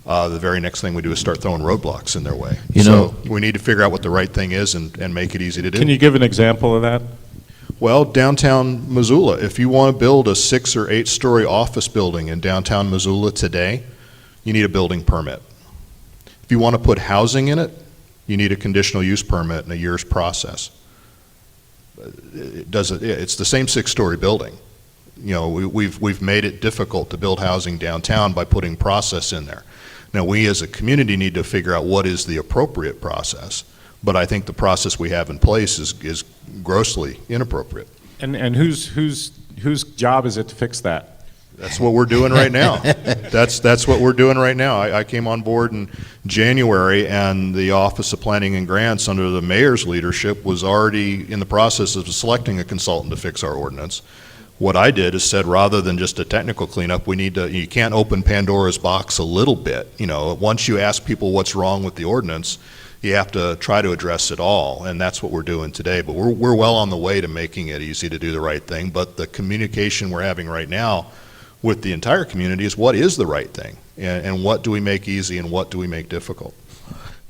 the very next thing we do is start throwing roadblocks in their way. So we need to figure out what the right thing is and make it easy to do. Can you give an example of that? Well, downtown Missoula, if you want to build a 6 or 8 story office building in downtown Missoula today, you need a building permit. If you want to put housing in it, you need a conditional use permit and a year's process. It's the same 6-story building. We've made it difficult to build housing downtown by putting process in there. Now, we as a community need to figure out what is the appropriate process, but I think the process we have in place is grossly inappropriate. And whose job is it to fix that? That's what we're doing right now. That's what we're doing right now. I came on board in January, and the Office of Planning and Grants, under the mayor's leadership, was already in the process of selecting a consultant to fix our ordinance. What I did is said, rather than just a technical cleanup, you can't open Pandora's box a little bit. Once you ask people what's wrong with the ordinance, you have to try to address it all, and that's what we're doing today. But we're well on the way to making it easy to do the right thing. But the communication we're having right now with the entire community is what is the right thing, and what do we make easy and what do we make difficult.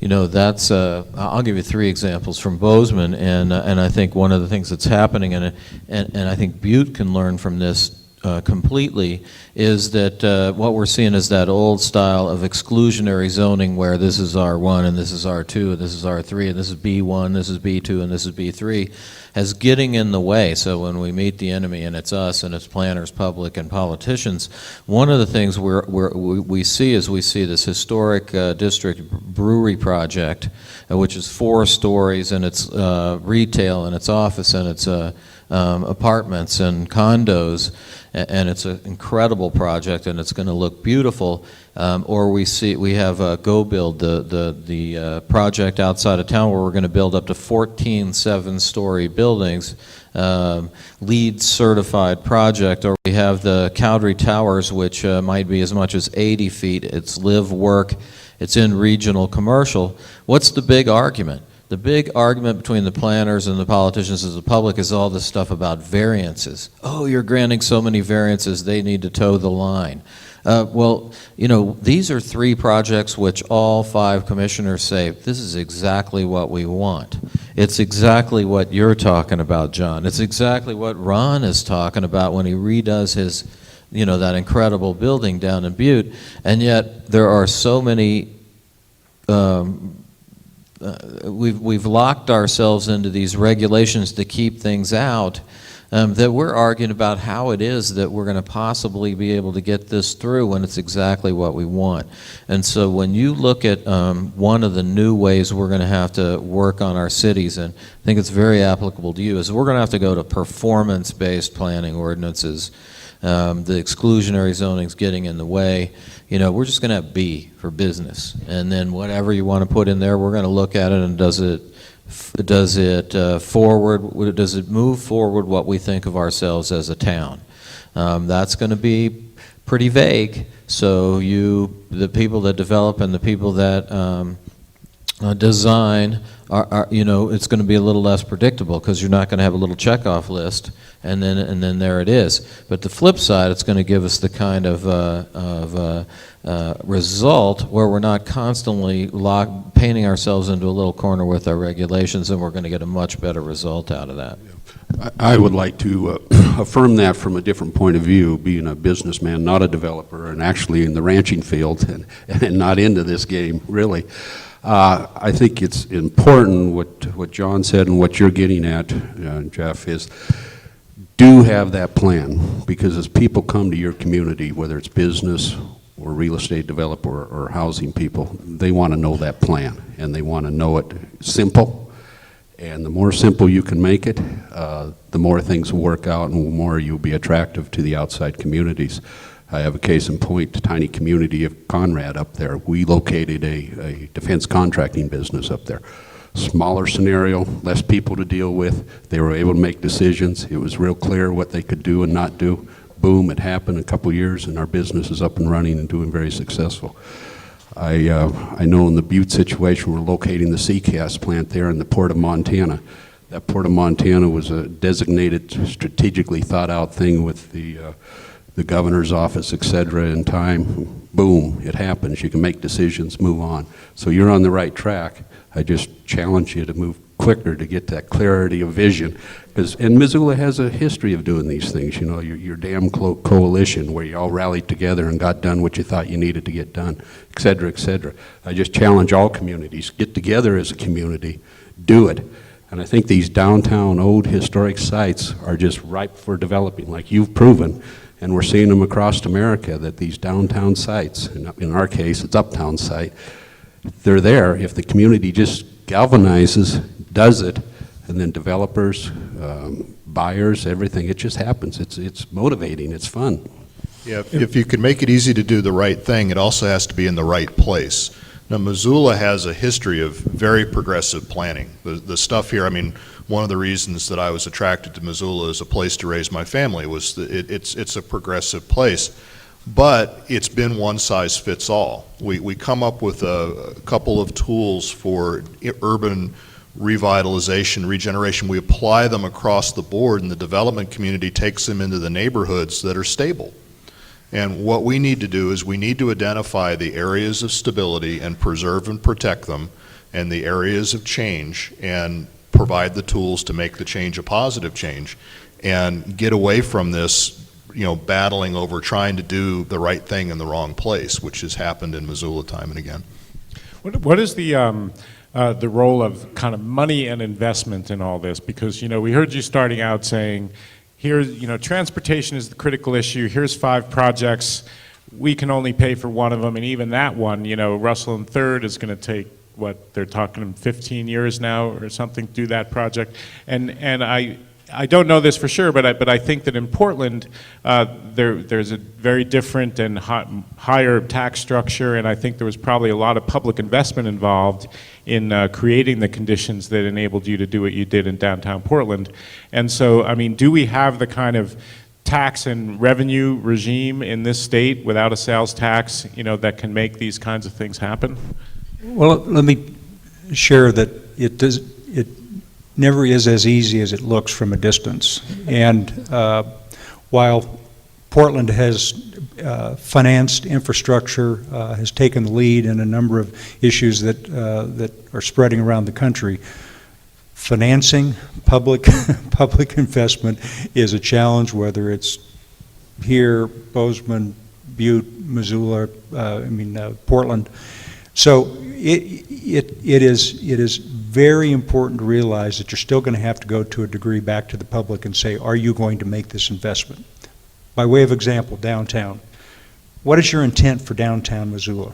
That's I'll give you 3 examples from Bozeman, and I think one of the things that's happening, and I think Butte can learn from this completely, is that what we're seeing is that old style of exclusionary zoning where this is R1 and this is R2 and this is R3 and this is B1, this is B2 and this is B3, has getting in the way. So when we meet the enemy, and it's us and it's planners, public, and politicians, one of the things we see is this historic district brewery project, which is 4 stories, and it's retail and it's office and it's apartments and condos, and it's an incredible project, and it's going to look beautiful. Or we have Go Build, the project outside of town where we're going to build up to 14 7-story buildings, LEED certified project. Or we have the Cowdery Towers, which might be as much as 80 feet. It's live, work, it's in regional commercial. What's the big argument? The big argument between the planners and the politicians and the public is all this stuff about variances. Oh, you're granting so many variances, they need to toe the line. Well, these are 3 projects which all 5 commissioners say, this is exactly what we want. It's exactly what you're talking about, John. It's exactly what Ron is talking about when he redoes his, that incredible building down in Butte. And yet there are so many we've locked ourselves into these regulations to keep things out, that we're arguing about how it is that we're going to possibly be able to get this through when it's exactly what we want. And so when you look at one of the new ways we're going to have to work on our cities, and I think it's very applicable to you, is we're going to have to go to performance-based planning ordinances. The exclusionary zoning's getting in the way. We're just going to have B for business, and then whatever you want to put in there, we're going to look at it, and does it move forward what we think of ourselves as a town? That's going to be pretty vague. So the people that develop and the people that design are it's going to be a little less predictable, because you're not going to have a little checkoff list and then there it is. But the flip side, it's going to give us the kind of result where we're not constantly painting ourselves into a little corner with our regulations, and we're going to get a much better result out of that. I would like to affirm that from a different point of view, being a businessman, not a developer, and actually in the ranching field and not into this game, really. I think it's important what John said and what you're getting at, Jeff, is do have that plan, because as people come to your community, whether it's business or real estate developer or housing people, they want to know that plan, and they want to know it simple And the more simple you can make it, the more things will work out and the more you'll be attractive to the outside communities. I have a case in point, the tiny community of Conrad up there. We located a defense contracting business up there. Smaller scenario, less people to deal with. They were able to make decisions. It was real clear what they could do and not do. Boom, it happened in a couple years and our business is up and running and doing very successful. I know in the Butte situation, we're locating the CCAS plant there in the Port of Montana. That Port of Montana was a designated, strategically thought out thing with the governor's office, et cetera, in time. Boom, it happens. You can make decisions, move on. So you're on the right track. I just challenge you to move quicker to get that clarity of vision. And Missoula has a history of doing these things, you know, your damn coalition where you all rallied together and got done what you thought you needed to get done, et cetera, et cetera. I just challenge all communities, get together as a community, do it. And I think these downtown old historic sites are just ripe for developing, like you've proven. And we're seeing them across America, that these downtown sites, in our case, it's uptown site, they're there. If the community just galvanizes, does it, and then developers, buyers, everything, it just happens. It's motivating, it's fun. Yeah, if you can make it easy to do the right thing, it also has to be in the right place. Now, Missoula has a history of very progressive planning. The stuff here, I mean, one of the reasons that I was attracted to Missoula as a place to raise my family was that it's a progressive place. But it's been one size fits all. We come up with a couple of tools for urban revitalization, regeneration. We apply them across the board, and the development community takes them into the neighborhoods that are stable. And what we need to do is we need to identify the areas of stability and preserve and protect them, and the areas of change, and provide the tools to make the change a positive change, and get away from this, you know, battling over trying to do the right thing in the wrong place, which has happened in Missoula time and again. What is the role of kind of money and investment in all this? Because, you know, we heard you starting out saying, here's, you know, transportation is the critical issue. Here's 5 projects. We can only pay for one of them, and even that one, you know, Russell and Third is going to take, what, they're talking 15 years now or something to do that project. And I don't know this for sure, but I think that in Portland, there's a very different and higher tax structure, and I think there was probably a lot of public investment involved in creating the conditions that enabled you to do what you did in downtown Portland. And so, I mean, do we have the kind of tax and revenue regime in this state without a sales tax, you know, that can make these kinds of things happen? Well, let me share that it never is as easy as it looks from a distance. And while Portland has financed infrastructure, has taken the lead in a number of issues that are spreading around the country, financing public investment is a challenge, whether it's here, Bozeman, Butte, Missoula, Portland. So it is very important to realize that you're still going to have to go to a degree back to the public and say, are you going to make this investment? By way of example, downtown. What is your intent for downtown Missoula?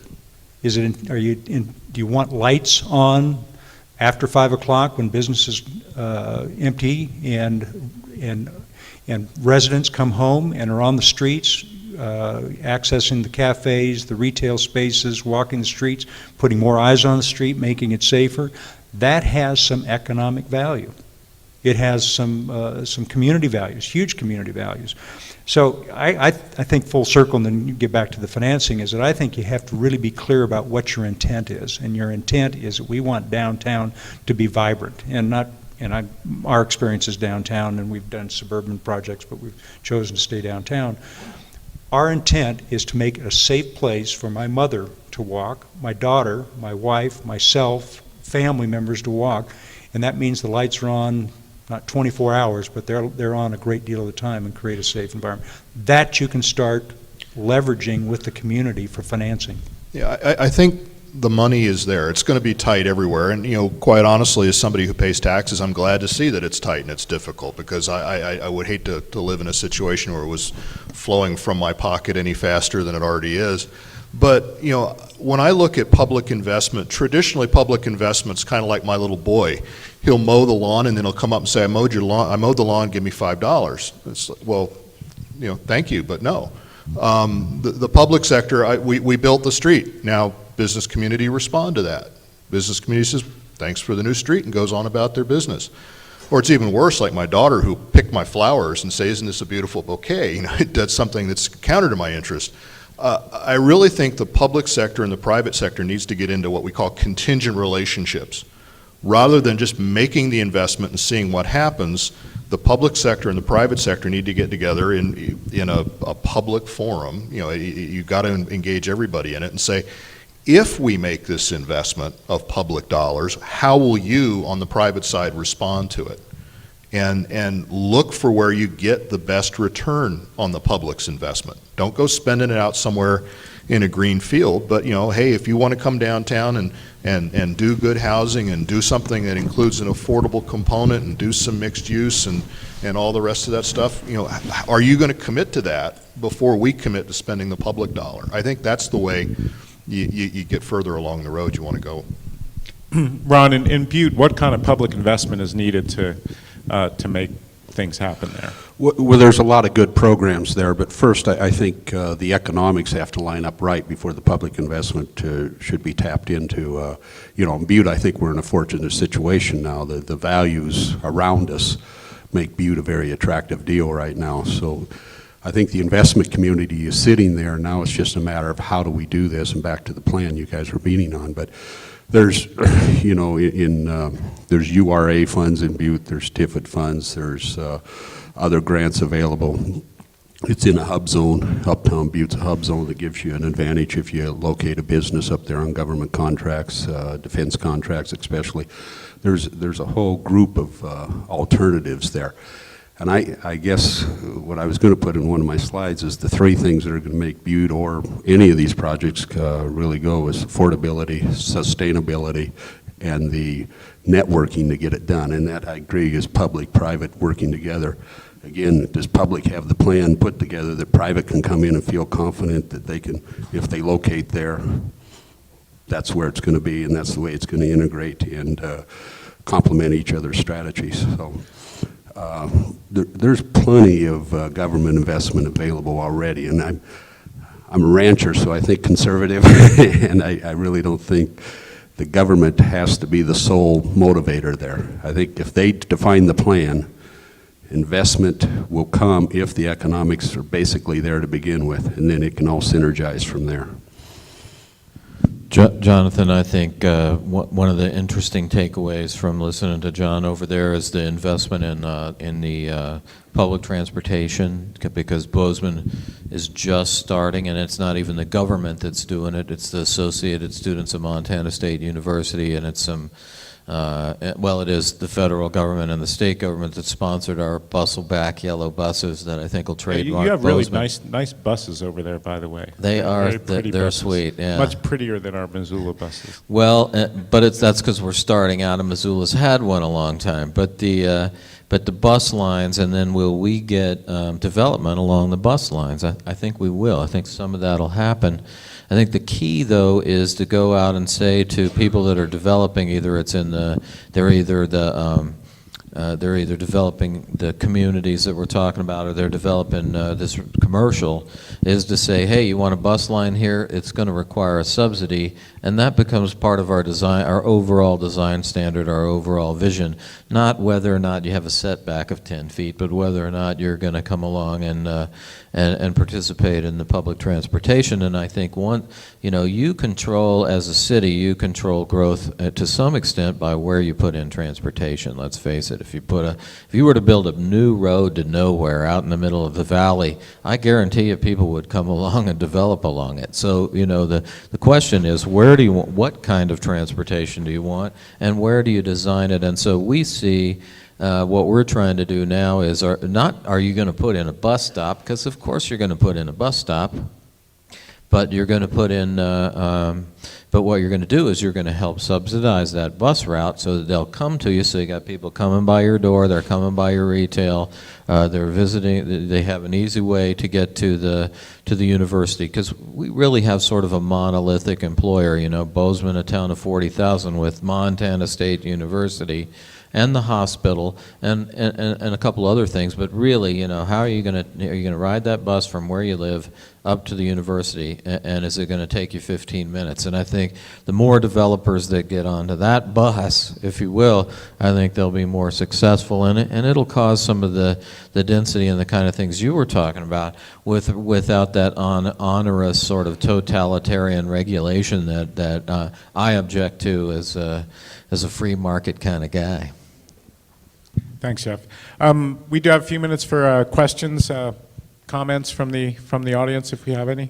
Is it do you want lights on after 5 o'clock when business is empty and residents come home and are on the streets, accessing the cafes, the retail spaces, walking the streets, putting more eyes on the street, making it safer? That has some economic value. It has some community values, huge community values. So I think full circle, and then you get back to the financing, is that I think you have to really be clear about what your intent is. And your intent is that we want downtown to be vibrant, our experience is downtown, and we've done suburban projects, but we've chosen to stay downtown. Our intent is to make it a safe place for my mother to walk, my daughter, my wife, myself, family members to walk, and that means the lights are on, not 24 hours, but they're on a great deal of the time and create a safe environment. That you can start leveraging with the community for financing. Yeah, I think the money is there. It's going to be tight everywhere, and you know, quite honestly, as somebody who pays taxes, I'm glad to see that it's tight and it's difficult, because I would hate to live in a situation where it was flowing from my pocket any faster than it already is. But, you know, when I look at public investment, traditionally public investment's kind of like my little boy. He'll mow the lawn and then he'll come up and say, I mowed the lawn, give me $5. It's like, well, you know, thank you, but no. The public sector, we built the street. Now, business community respond to that. Business community says, thanks for the new street, and goes on about their business. Or it's even worse, like my daughter who picked my flowers and say, isn't this a beautiful bouquet? You know, that's something that's counter to my interest. I really think the public sector and the private sector needs to get into what we call contingent relationships. Rather than just making the investment and seeing what happens, the public sector and the private sector need to get together in a public forum. You know, you've got to engage everybody in it and say, if we make this investment of public dollars, how will you on the private side respond to it? And look for where you get the best return on the public's investment. Don't go spending it out somewhere in a green field, but, you know, hey, if you want to come downtown and do good housing and do something that includes an affordable component and do some mixed use and all the rest of that stuff, you know, are you going to commit to that before we commit to spending the public dollar? I think that's the way you get further along the road you want to go. Ron, in Butte, what kind of public investment is needed to make things happen there? Well, there's a lot of good programs there, but first I think the economics have to line up right before the public investment should be tapped into. You know, in Butte, I think we're in a fortunate situation now. The values around us make Butte a very attractive deal right now. So I think the investment community is sitting there. Now it's just a matter of how do we do this, and back to the plan you guys were meeting on. But there's, you know, there's URA funds in Butte, there's TIFID funds, there's other grants available. It's in a hub zone. Uptown Butte's a hub zone that gives you an advantage if you locate a business up there on government contracts, defense contracts especially. There's a whole group of alternatives there. And I guess what I was going to put in one of my slides is the three things that are going to make Butte or any of these projects really go is affordability, sustainability, and the networking to get it done. And that, I agree, is public-private working together. Again, does public have the plan put together that private can come in and feel confident that they can, if they locate there, that's where it's going to be, and that's the way it's going to integrate and complement each other's strategies. So. There's plenty of government investment available already, and I'm a rancher, so I think conservative, and I really don't think the government has to be the sole motivator there. I think if they define the plan, investment will come if the economics are basically there to begin with, and then it can all synergize from there. Jonathan, I think one of the interesting takeaways from listening to John over there is the investment in the public transportation, because Bozeman is just starting, and it's not even the government that's doing it. It's the Associated Students of Montana State University, and it's some, well, it is the federal government and the state government that sponsored our bustle-back yellow buses that I think will trademark You have really Bozeman. nice buses over there, by the way. They are, Very pretty they're buses. sweet, yeah. Much prettier than our Missoula buses. Well, but that's because we're starting out, and Missoula's had one a long time. But the bus lines, and then will we get development along the bus lines? I think we will. I think some of that will happen. I think the key, though, is to go out and say to people that are developing, they're either developing the communities that we're talking about, or they're developing this commercial, is to say, hey, you want a bus line here? It's going to require a subsidy, and that becomes part of our design, our overall design standard, our overall vision. Not whether or not you have a setback of 10 feet, but whether or not you're going to come along and participate in the public transportation. And I think you control, as a city, you control growth to some extent by where you put in transportation. Let's face it. If you were to build a new road to nowhere out in the middle of the valley, I guarantee you people would come along and develop along it. So, the question is, where do you want, what kind of transportation do you want, and where do you design it? And so we see what we're trying to do now is, are you going to put in a bus stop? Because of course you're going to put in a bus stop. But you're going to put in, but what you're going to do is you're going to help subsidize that bus route so that they'll come to you. So you got people coming by your door, they're coming by your retail, they're visiting. They have an easy way to get to the university, because we really have sort of a monolithic employer. You know, Bozeman, a town of 40,000, with Montana State University and the hospital and a couple other things. But really, you know, how are you going to ride that bus from where you live up to the university, and is it going to take you 15 minutes? And I think the more developers that get onto that bus, if you will, I think they'll be more successful in it, and it'll cause some of the density and the kind of things you were talking about without that onerous sort of totalitarian regulation that I object to as a free market kind of guy. Thanks, Jeff. We do have a few minutes for questions, comments from the audience, if we have any.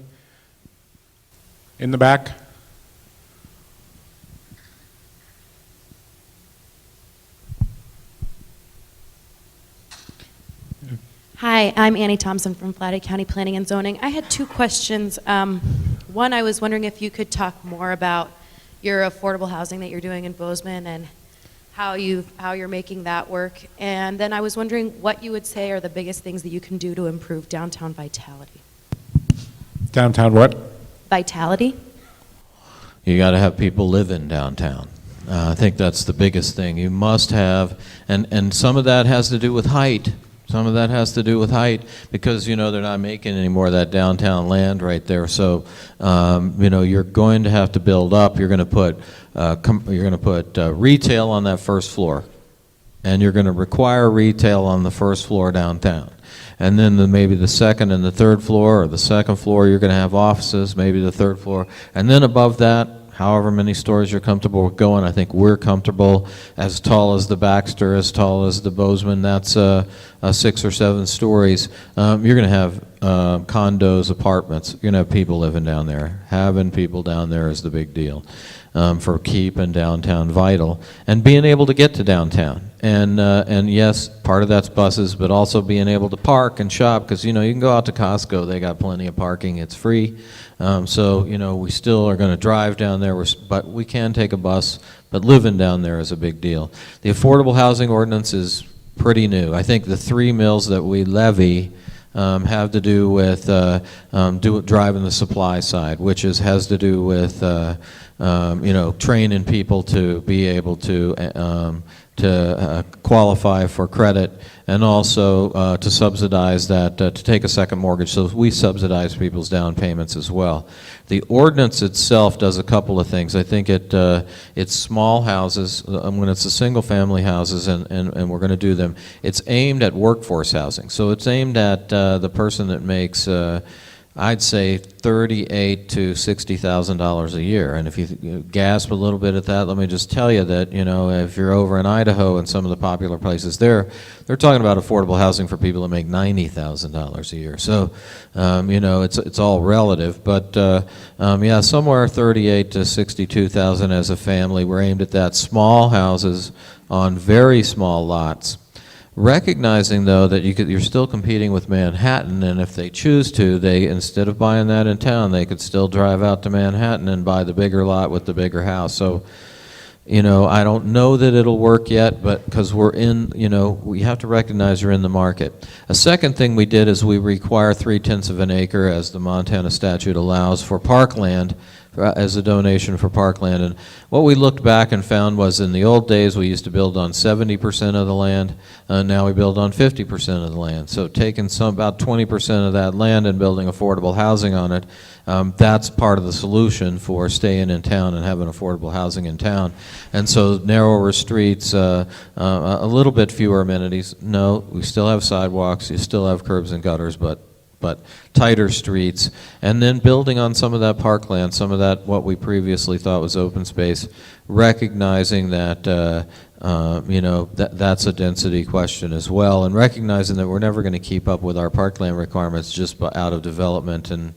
In the back. Hi, I'm Annie Thompson from Flathead County Planning and Zoning. I had two questions. One, I was wondering if you could talk more about your affordable housing that you're doing in Bozeman and how you're making that work. And then I was wondering what you would say are the biggest things that you can do to improve downtown vitality. Downtown what? Vitality? You got to have people live in downtown. I think that's the biggest thing. You must have, and some of that has to do with height. Some of that has to do with height, because, you know, they're not making any more of that downtown land right there. So, you know, you're going to have to build up. You're going to put retail on that first floor, and you're going to require retail on the first floor downtown. And then maybe the second and the third floor, or the second floor, you're going to have offices, maybe the third floor. And then above that, however many stories you're comfortable with going. I think we're comfortable as tall as the Baxter, as tall as the Bozeman. That's 6 or 7 stories. You're going to have condos, apartments. You're going to have people living down there. Having people down there is the big deal for keeping downtown vital and being able to get to downtown. And yes, part of that's buses, but also being able to park and shop, because, you know, you can go out to Costco. They got plenty of parking. It's free. So, you know, we still are going to drive down there, but we can take a bus, but living down there is a big deal. The affordable housing ordinance is pretty new. I think the 3 mills that we levy have to do with driving the supply side, which has to do with you know, training people to be able to qualify for credit, and also to subsidize that, to take a second mortgage. So we subsidize people's down payments as well. The ordinance itself does a couple of things. I think it's small houses, when it's a single family houses, and we're going to do them. It's aimed at workforce housing. So it's aimed at the person that makes I'd say $38,000 to $60,000 a year. And if you gasp a little bit at that, let me just tell you that, you know, if you're over in Idaho and some of the popular places there, they're talking about affordable housing for people that make $90,000 a year. So, you know, it's all relative. But yeah, somewhere 38 to 62,000 as a family. We're aimed at that. Small houses on very small lots. Recognizing, though, that you're still competing with Manhattan, and if they choose to, they, instead of buying that in town, they could still drive out to Manhattan and buy the bigger lot with the bigger house. So, you know, I don't know that it'll work yet, but because we're in, you know, we have to recognize you're in the market. A second thing we did is we require 3/10 of an acre, as the Montana statute allows, for parkland, as a donation for parkland. And what we looked back and found was, in the old days, we used to build on 70% of the land, now we build on 50% of the land. So taking about 20% of that land and building affordable housing on it, that's part of the solution for staying in town and having affordable housing in town. And so narrower streets, a little bit fewer amenities. No, we still have sidewalks, you still have curbs and gutters, but tighter streets, and then building on some of that parkland, some of that what we previously thought was open space, recognizing that you know, that's a density question as well, and recognizing that we're never going to keep up with our parkland requirements just out of development, and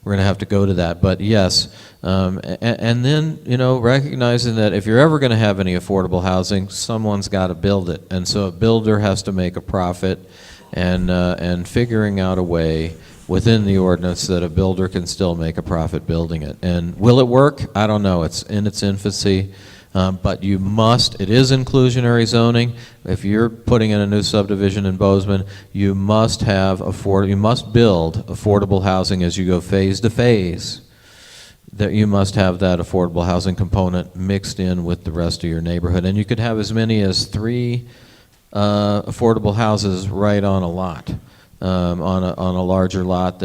we're going to have to go to that. But yes, and then, you know, recognizing that if you're ever going to have any affordable housing, someone's got to build it, and so a builder has to make a profit. And figuring out a way within the ordinance that a builder can still make a profit building it. And will it work? I don't know. It's in its infancy. But you must, it is inclusionary zoning. If you're putting in a new subdivision in Bozeman, you must have you must build affordable housing as you go phase to phase. That you must have that affordable housing component mixed in with the rest of your neighborhood. And you could have as many as 3 affordable houses right on a lot, on a larger lot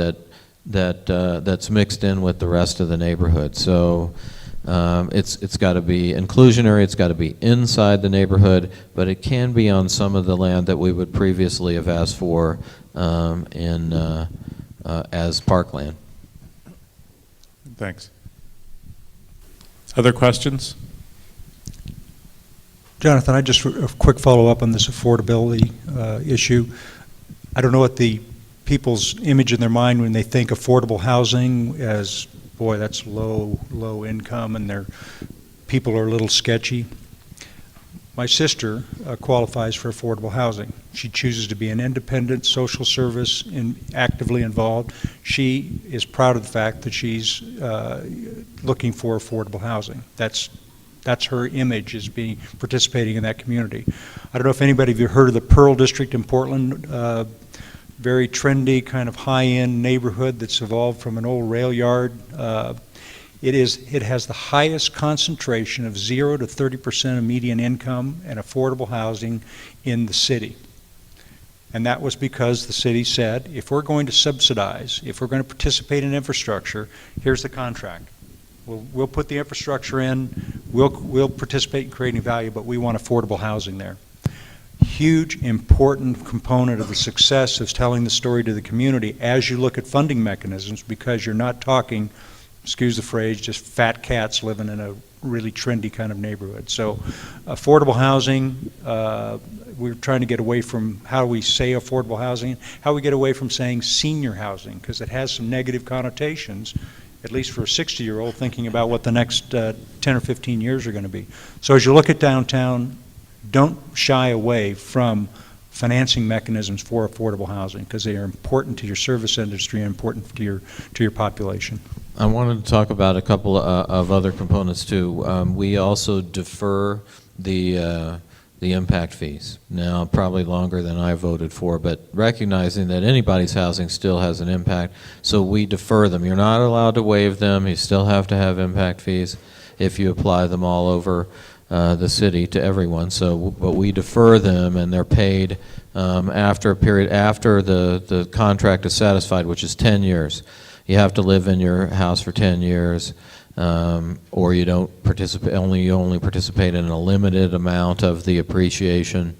that's mixed in with the rest of the neighborhood. So it's got to be inclusionary, it's got to be inside the neighborhood, but it can be on some of the land that we would previously have asked for as parkland. Thanks. Other questions? Jonathan, a quick follow-up on this affordability issue. I don't know what the people's image in their mind when they think affordable housing as, boy, that's low income and their people are a little sketchy. My sister qualifies for affordable housing. She chooses to be an independent social service actively involved. She is proud of the fact that she's looking for affordable housing. That's her image, is participating in that community. I don't know if anybody of you heard of the Pearl District in Portland, very trendy, kind of high-end neighborhood that's evolved from an old rail yard. It has the highest concentration of 0 to 30% of median income and affordable housing in the city. And that was because the city said, if we're going to subsidize, if we're going to participate in infrastructure, here's the contract. We'll put the infrastructure in, we'll participate in creating value, but we want affordable housing there. Huge, important component of the success is telling the story to the community as you look at funding mechanisms, because you're not talking, excuse the phrase, just fat cats living in a really trendy kind of neighborhood. So affordable housing, we're trying to get away from how we say affordable housing, how we get away from saying senior housing, because it has some negative connotations, at least for a 60-year-old thinking about what the next 10 or 15 years are going to be. So as you look at downtown, don't shy away from financing mechanisms for affordable housing, because they are important to your service industry and important to your population. I wanted to talk about a couple of other components too. We also defer the impact fees. Now, probably longer than I voted for, but recognizing that anybody's housing still has an impact, so we defer them. You're not allowed to waive them. You still have to have impact fees if you apply them all over the city to everyone. So, but we defer them, and they're paid after a period, after the contract is satisfied, which is 10 years. You have to live in your house for 10 years, or you don't participate. You only participate in a limited amount of the appreciation.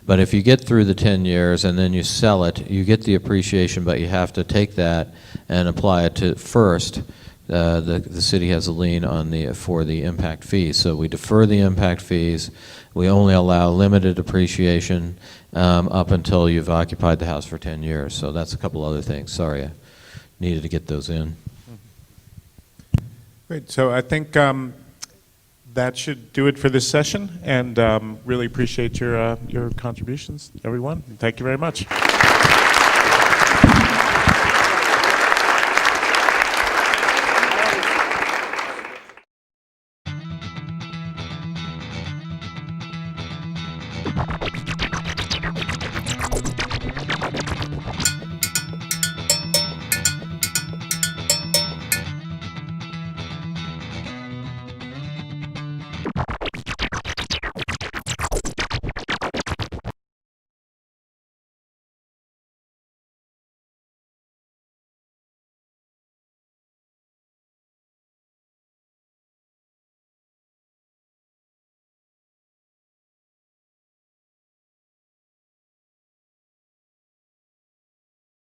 But if you get through the 10 years and then you sell it, you get the appreciation, but you have to take that and apply it to first. The city has a lien on for the impact fees, so we defer the impact fees. We only allow limited appreciation up until you've occupied the house for 10 years. So that's a couple other things. Sorry, I needed to get those in. Great. So I think that should do it for this session, and really appreciate your contributions, everyone. Thank you very much.